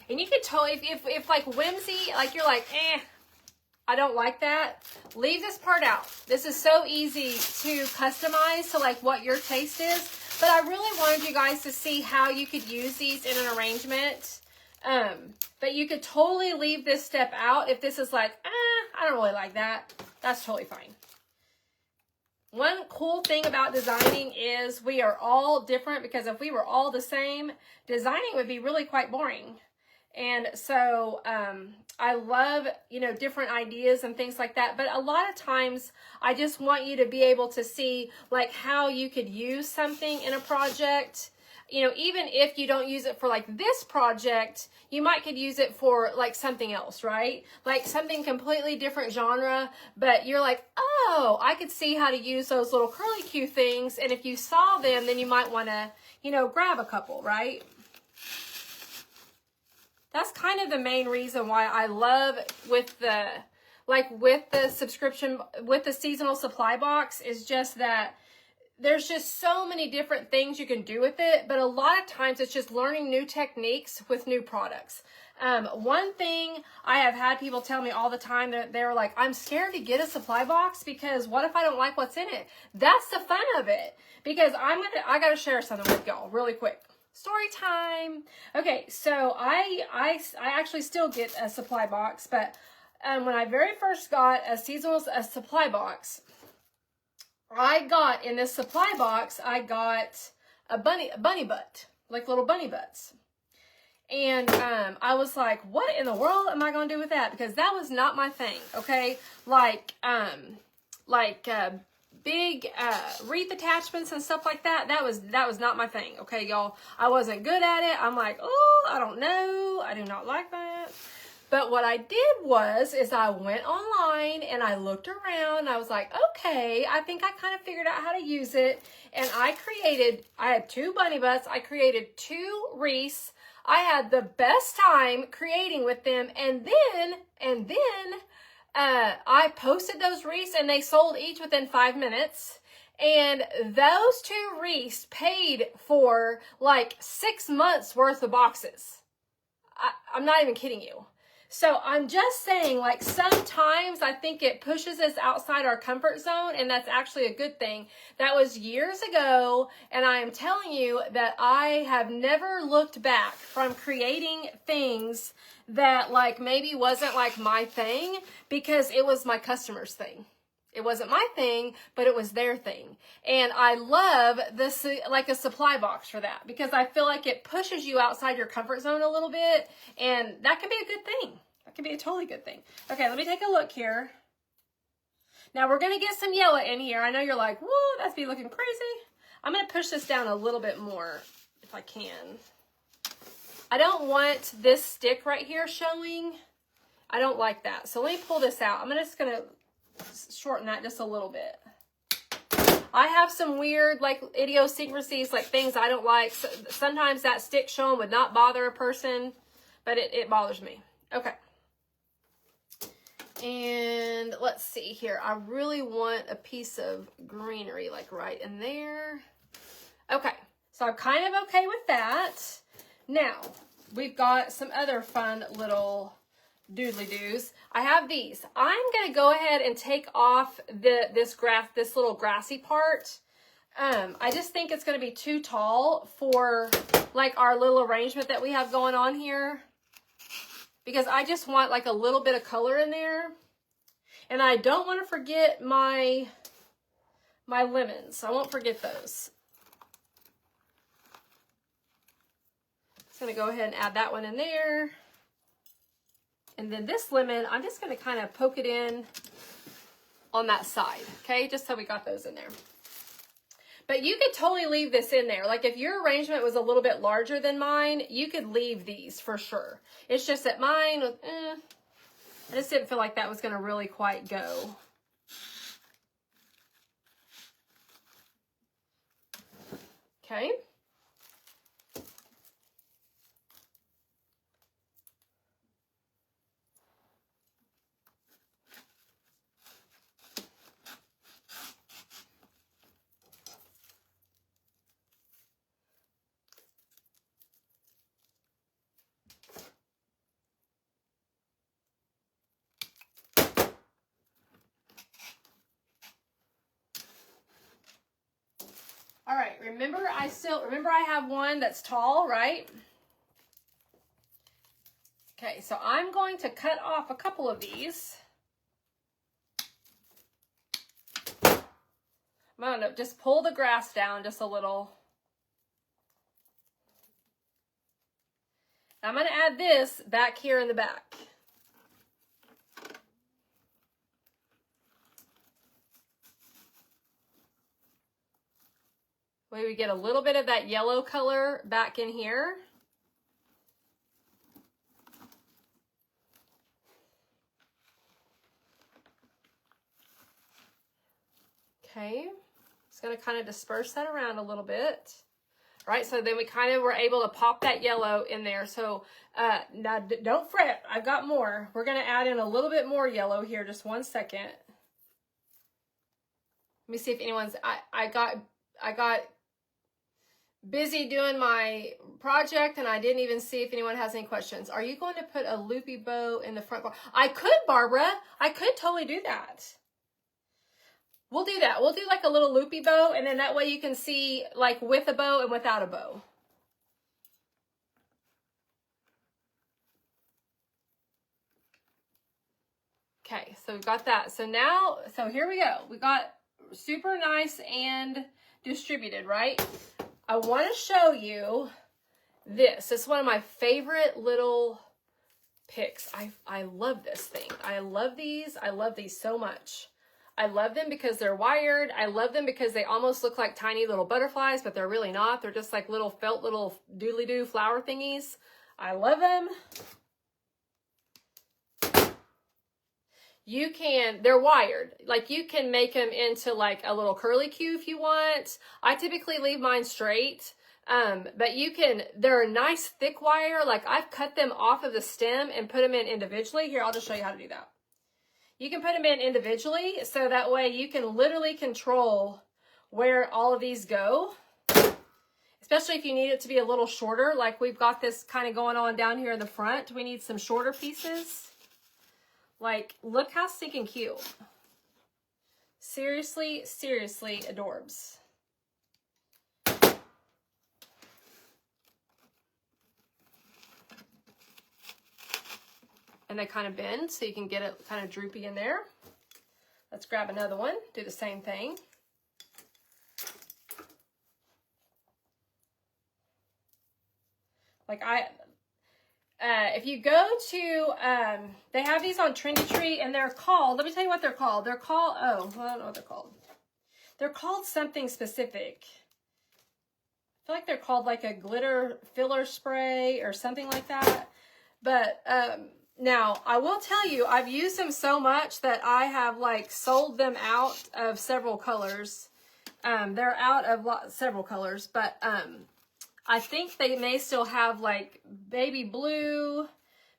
And you can totally, if like whimsy, like you're like, I don't like that, leave this part out. This is so easy to customize to like what your taste is. But I really wanted you guys to see how you could use these in an arrangement. But you could totally leave this step out if this is like, I don't really like that. That's totally fine. One cool thing about designing is we are all different, because if we were all the same, designing would be really quite boring. And so I love, you know, different ideas and things like that. But a lot of times I just want you to be able to see like how you could use something in a project. You know, even if you don't use it for like this project, you might could use it for like something else, right? Like something completely different genre, but you're like, oh, I could see how to use those little curly Q things. And if you saw them, then you might want to, you know, grab a couple, right? That's kind of the main reason why I love with the subscription, with the seasonal supply box, is just that there's just so many different things you can do with it. But a lot of times it's just learning new techniques with new products. One thing I have had people tell me all the time, that they're like, I'm scared to get a supply box because what if I don't like what's in it? That's the fun of it, because I got to share something with y'all really quick. Story time. Okay, so I actually still get a supply box, but when I very first got a supply box, I got in this supply box, I got a bunny butt, like little bunny butts. And I was like, what in the world am I going to do with that? Because that was not my thing, okay? Like big wreath attachments and stuff like that. That was not my thing, okay, y'all? I wasn't good at it. I'm like, oh, I don't know. I do not like that. But what I did is I went online and I looked around and I was like, okay, I think I kind of figured out how to use it. And I had 2 bunny butts. I created 2 wreaths. I had the best time creating with them. And then I posted those wreaths and they sold each within 5 minutes. And those 2 wreaths paid for like 6 months worth of boxes. I'm not even kidding you. So I'm just saying, like, sometimes I think it pushes us outside our comfort zone, and that's actually a good thing. That was years ago, and I am telling you that I have never looked back from creating things that, like, maybe wasn't, like, my thing, because it was my customer's thing. It wasn't my thing, but it was their thing. And I love this, like a supply box for that, because I feel like it pushes you outside your comfort zone a little bit, and that can be a good thing. That can be a totally good thing. Okay, let me take a look here. Now we're going to get some yellow in here. I know you're like, whoa, that's be looking crazy. I'm going to push this down a little bit more if I can. I don't want this stick right here showing. I don't like that. So let me pull this out. I'm just going to shorten that just a little bit. I have some weird like idiosyncrasies, like things I don't like. So sometimes that stick showing would not bother a person, but it bothers me. Okay. And let's see here. I really want a piece of greenery like right in there. Okay. So So I'm kind of okay with that. Now, we've got some other fun little doodly-doos. I have these. I'm going to go ahead and take off this little grassy part. I just think it's going to be too tall for like our little arrangement that we have going on here, because I just want like a little bit of color in there, and I don't want to forget my lemons. I won't forget those. Just going to go ahead and add that one in there. And then this lemon, I'm just going to kind of poke it in on that side, okay? Just so we got those in there. But you could totally leave this in there. Like if your arrangement was a little bit larger than mine, you could leave these for sure. It's just that mine, I just didn't feel like that was going to really quite go. Okay. All right, remember I have one that's tall, right? Okay, so I'm going to cut off a couple of these. I'm going to just pull the grass down just a little. I'm going to add this back here in the back. We get a little bit of that yellow color back in here. Okay, just going to kind of disperse that around a little bit. Right, so then we kind of were able to pop that yellow in there. So now don't fret, I've got more. We're going to add in a little bit more yellow here, just 1 second. Let me see if anyone's, I got busy doing my project and I didn't even see if anyone has any questions. Are you going to put a loopy bow in the front bar? I could, Barbara. I could totally do that. We'll do that. We'll do like a little loopy bow, and then that way you can see like with a bow and without a bow. Okay, so we've got that. So now, so here we go. We got super nice and distributed, right? I want to show you this. This is one of my favorite little picks. I love this thing. I love these. I love these so much. I love them because they're wired. I love them because they almost look like tiny little butterflies, but they're really not. They're just like little felt little doodly-doo flower thingies. I love them. You can, they're wired. Like you can make them into like a little curly Q if you want. I typically leave mine straight. But you can, they're a nice thick wire. Like I've cut them off of the stem and put them in individually. Here, I'll just show you how to do that. You can put them in individually, so that way you can literally control where all of these go. Especially if you need it to be a little shorter, like we've got this kind of going on down here in the front. We need some shorter pieces. Like, look how stinking cute. Seriously, seriously adorbs. And they kind of bend, so you can get it kind of droopy in there. Let's grab another one, do the same thing. Like if you go to, they have these on Trendy, and they're called, let me tell you what they're called. They're called, oh, well, I don't know what they're called. They're called something specific. I feel like they're called like a glitter filler spray or something like that. But now, I will tell you, I've used them so much that I have like sold them out of several colors. They're out of several colors, but I think they may still have like baby blue,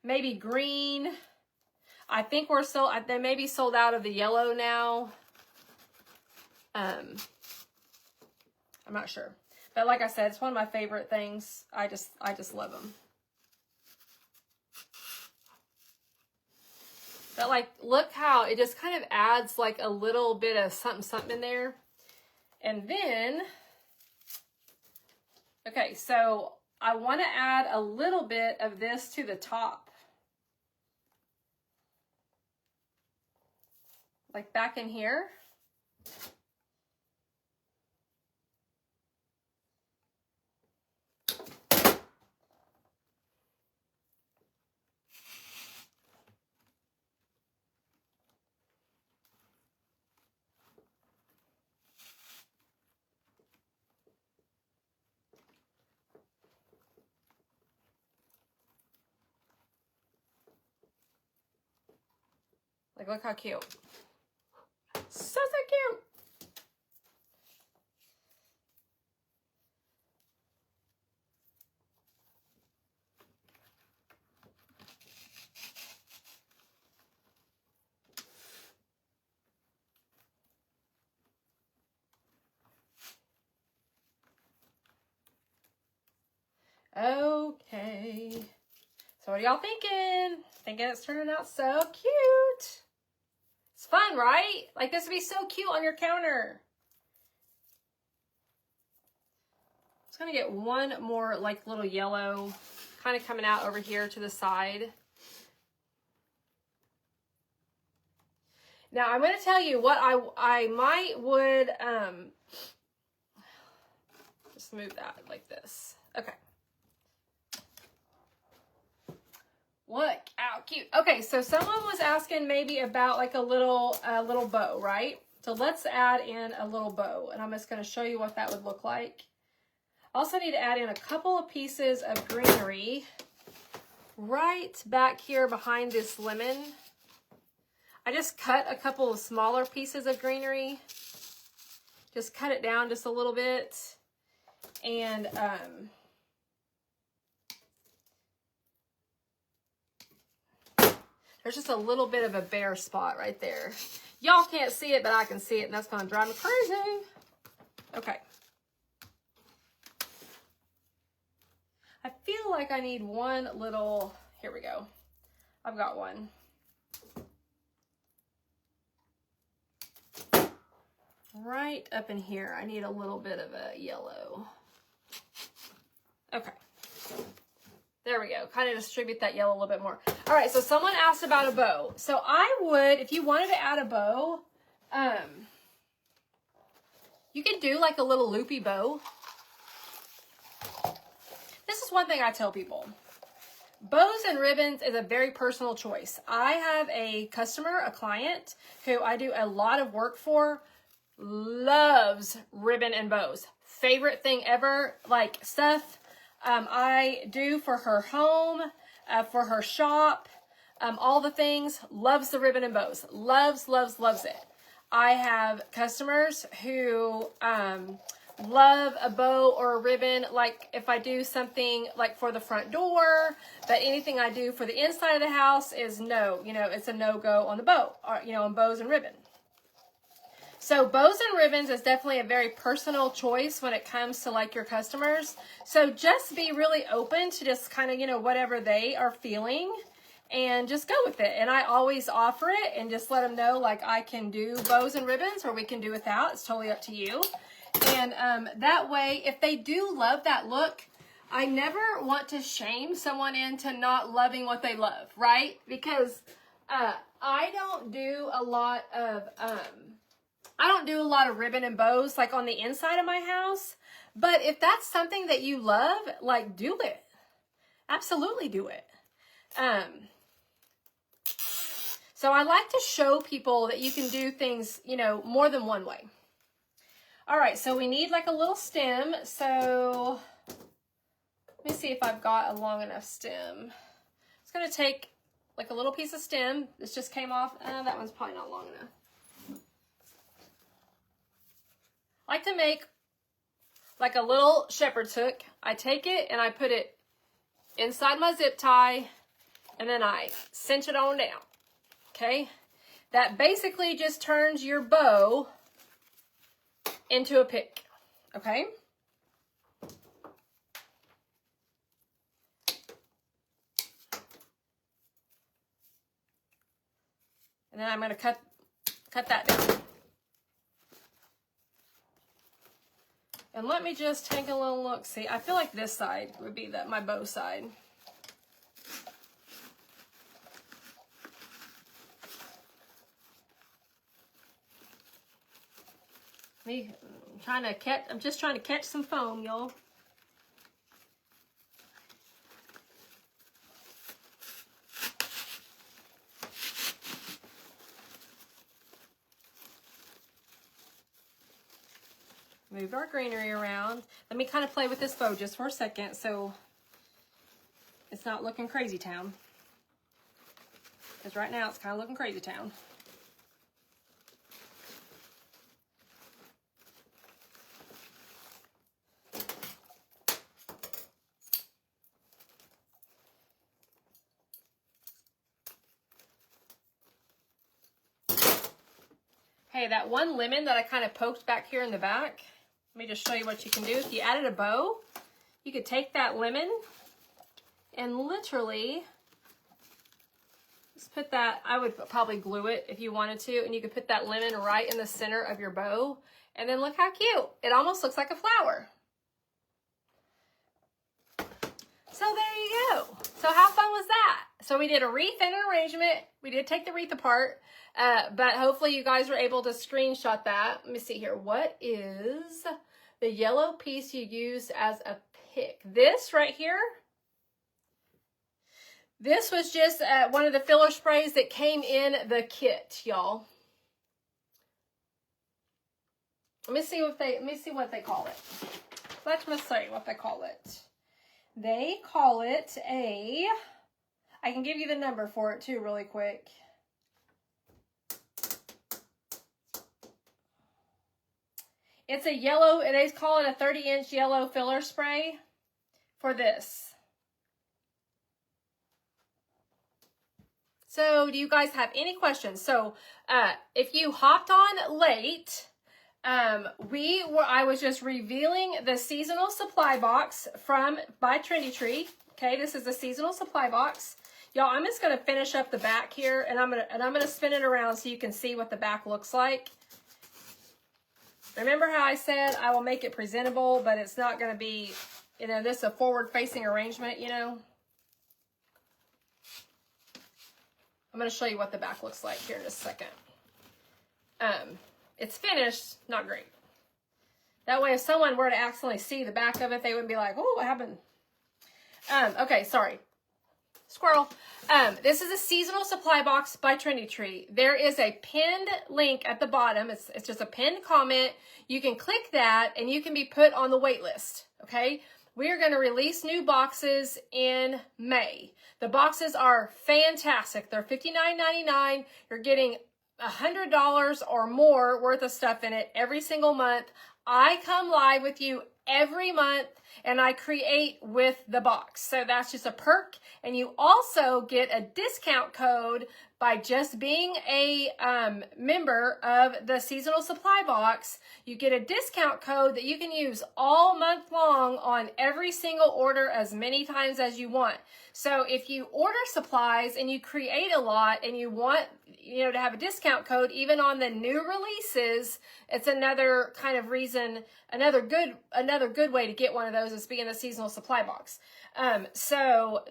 maybe green. I think they may be sold out of the yellow now. I'm not sure. But like I said, it's one of my favorite things. I just love them. But like, look how it just kind of adds like a little bit of something in there. And then, okay, so I want to add a little bit of this to the top. Like back in here. Like, look how cute. So cute. Okay. So what are y'all thinking? Thinking it's turning out so cute. It's fun, right? Like, this would be so cute on your counter. Just gonna get one more like little yellow kind of coming out over here to the side. Now I'm going to tell you what I might would just move that like this. Okay. Look how cute. Okay, so someone was asking maybe about like a little bow, right? So let's add in a little bow, and I'm just going to show you what that would look like. Also need to add in a couple of pieces of greenery right back here behind this lemon. I just cut a couple of smaller pieces of greenery. Just cut it down just a little bit. And there's just a little bit of a bare spot right there. Y'all can't see it, but I can see it, and that's going to drive me crazy. Okay. I feel like I need one little, here we go. I've got one. Right up in here, I need a little bit of a yellow. Okay. There we go. Kind of distribute that yellow a little bit more. All right, so someone asked about a bow. So I would, if you wanted to add a bow, you could do like a little loopy bow. This is one thing I tell people. Bows and ribbons is a very personal choice. I have a customer, a client, who I do a lot of work for, loves ribbon and bows. Favorite thing ever, like stuff I do for her home, for her shop, all the things, loves the ribbon and bows. Loves, loves, loves it. I have customers who love a bow or a ribbon, like if I do something like for the front door, but anything I do for the inside of the house is no, it's a no-go on the bow, or, on bows and ribbon. So bows and ribbons is definitely a very personal choice when it comes to like your customers. So just be really open to just kind of, whatever they are feeling and just go with it. And I always offer it and just let them know like I can do bows and ribbons or we can do without. It's totally up to you. And that way, if they do love that look, I never want to shame someone into not loving what they love, right? Because I don't do a lot of ribbon and bows like on the inside of my house. But if that's something that you love, like do it. Absolutely do it. So I like to show people that you can do things, more than one way. All right, so we need like a little stem. So let me see if I've got a long enough stem. It's going to take like a little piece of stem. This just came off. That one's probably not long enough. I like to make like a little shepherd's hook. I take it and I put it inside my zip tie and then I cinch it on down. Okay? That basically just turns your bow into a pick. Okay? And then I'm going to cut that down. And let me just take a little look. See, I feel like this side would be my bow side. I'm just trying to catch some foam, y'all. Move our greenery around. Let me kind of play with this bow just for a second so it's not looking crazy town. Because right now it's kind of looking crazy town. Hey, that one lemon that I kind of poked back here in the back, let me just show you what you can do. If you added a bow, you could take that lemon and literally just put that, I would probably glue it if you wanted to, and you could put that lemon right in the center of your bow, and then look how cute. It almost looks like a flower. So there you go. So how fun was that? So we did a wreath and an arrangement. We did take the wreath apart, but hopefully you guys were able to screenshot that. Let me see here. What is the yellow piece you use as a pick? This right here. This was just one of the filler sprays that came in the kit, y'all. Let me see what they call it. Let me see what they call it. They call it I can give you the number for it too really quick. It's a yellow, they call it a 30-inch yellow filler spray for this. So do you guys have any questions? So if you hopped on late, I was just revealing the seasonal supply box by Trendy. Okay, this is the seasonal supply box. Y'all, I'm just gonna finish up the back here, and I'm gonna spin it around so you can see what the back looks like. Remember how I said I will make it presentable, but it's not gonna be, this is a forward-facing arrangement, I'm gonna show you what the back looks like here in just a second. It's finished, not great. That way, if someone were to accidentally see the back of it, they wouldn't be like, oh, what happened? Okay, sorry. Squirrel. This is a seasonal supply box by Trendy. There is a pinned link at the bottom. It's just a pinned comment. You can click that and you can be put on the wait list. Okay. We are going to release new boxes in May. The boxes are fantastic. They're $59.99. You're getting $100 or more worth of stuff in it every single month. I come live with you every month and I create with the box. So that's just a perk. And you also get a discount code by just being a member of the seasonal supply box. You get a discount code that you can use all month long on every single order as many times as you want. So if you order supplies and you create a lot and you want to have a discount code even on the new releases, it's another kind of reason, another good way to get one of those is being the seasonal supply box. So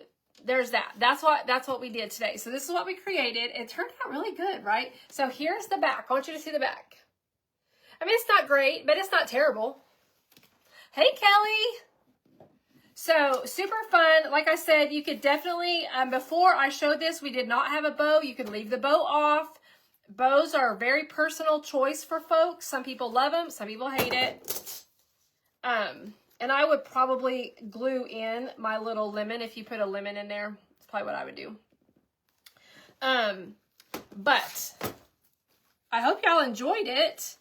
there's that. That's what we did today. So this is what we created. It turned out really good, right? So here's the back. I want you to see the back. I mean, it's not great, but it's not terrible. Hey, Kelly. So super fun. Like I said, you could definitely, before I showed this, we did not have a bow. You could leave the bow off. Bows are a very personal choice for folks. Some people love them. Some people hate it. And I would probably glue in my little lemon if you put a lemon in there. That's probably what I would do. But I hope y'all enjoyed it.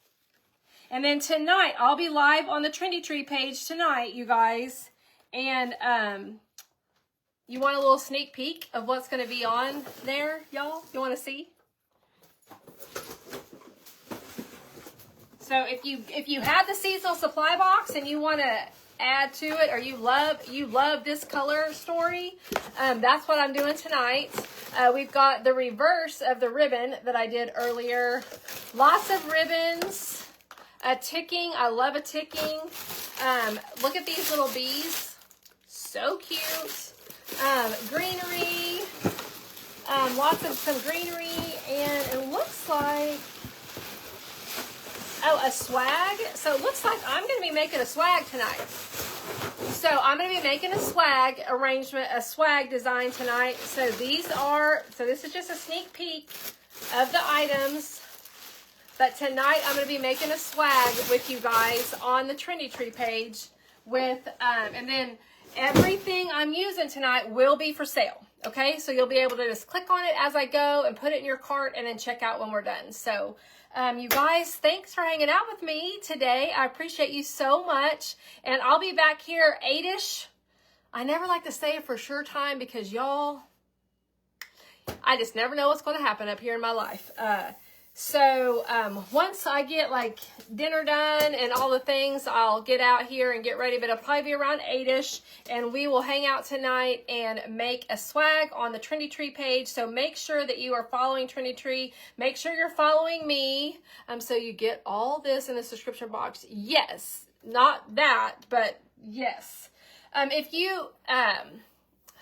And then tonight, I'll be live on the Trendy page tonight, you guys. And you want a little sneak peek of what's going to be on there, y'all? You want to see? So if you have the seasonal supply box and you want to add to it, or you love this color story, that's what I'm doing tonight. We've got the reverse of the ribbon that I did earlier. Lots of ribbons. A ticking. I love a ticking. Look at these little bees. So cute. Greenery. Lots of some greenery, and it looks like, oh, a swag. So it looks like I'm going to be making a swag tonight. So I'm going to be making a swag arrangement, a swag design tonight. So this is just a sneak peek of the items. But tonight I'm going to be making a swag with you guys on the Trendy Tree page with, and then everything I'm using tonight will be for sale. Okay, so you'll be able to just click on it as I go and put it in your cart and then check out when we're done. So you guys, thanks for hanging out with me today. I appreciate you so much. And I'll be back here 8-ish. I never like to say it for sure time because y'all, I just never know what's going to happen up here in my life. So once I get like dinner done and all the things, I'll get out here and get ready, but it'll probably be around 8-ish, and we will hang out tonight and make a swag on the Trendy Tree page. So make sure that you are following Trendy Tree. Make sure you're following me, so you get all this in the subscription box. Yes, not that, but yes. If you,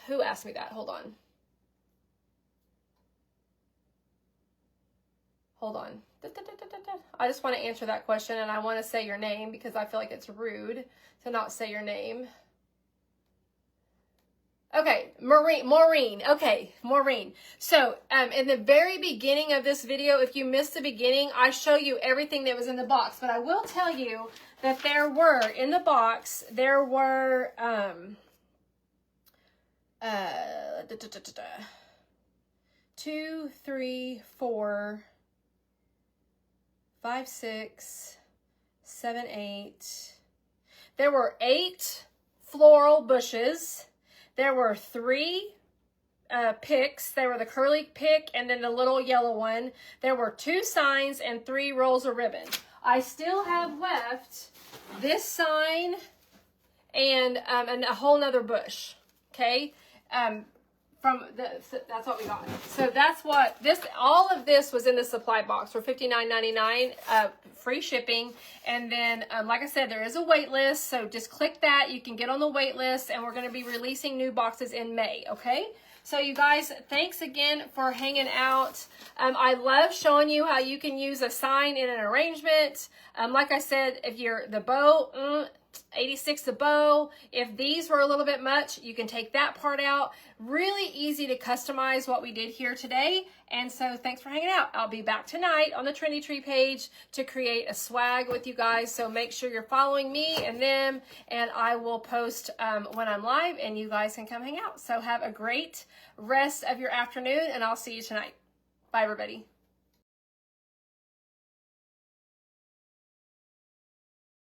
who asked me that? Hold on. Hold on. I just want to answer that question, and I want to say your name because I feel like it's rude to not say your name. Okay, Maureen. Okay, Maureen. So, in the very beginning of this video, if you missed the beginning, I show you everything that was in the box. But I will tell you that there were, in the box, there were, 2, 3, 4... 5, 6, 7, 8. There were 8 floral bushes. There were 3 picks. There were the curly pick and then the little yellow one. There were 2 signs and 3 rolls of ribbon. I still have left this sign and a whole nother bush. Okay. That's what we got. So that's what all of this was in the supply box for $59.99, free shipping. And then, like I said, there is a wait list. So just click that. You can get on the wait list, and we're going to be releasing new boxes in May. Okay. So you guys, thanks again for hanging out. I love showing you how you can use a sign in an arrangement. Like I said, if you're the bow, 86 a bow. If these were a little bit much, you can take that part out. Really easy to customize what we did here today. And so thanks for hanging out. I'll be back tonight on the Trendy Tree page to create a swag with you guys. So make sure you're following me and them, and I will post when I'm live, and you guys can come hang out. So have a great rest of your afternoon, and I'll see you tonight. Bye, everybody.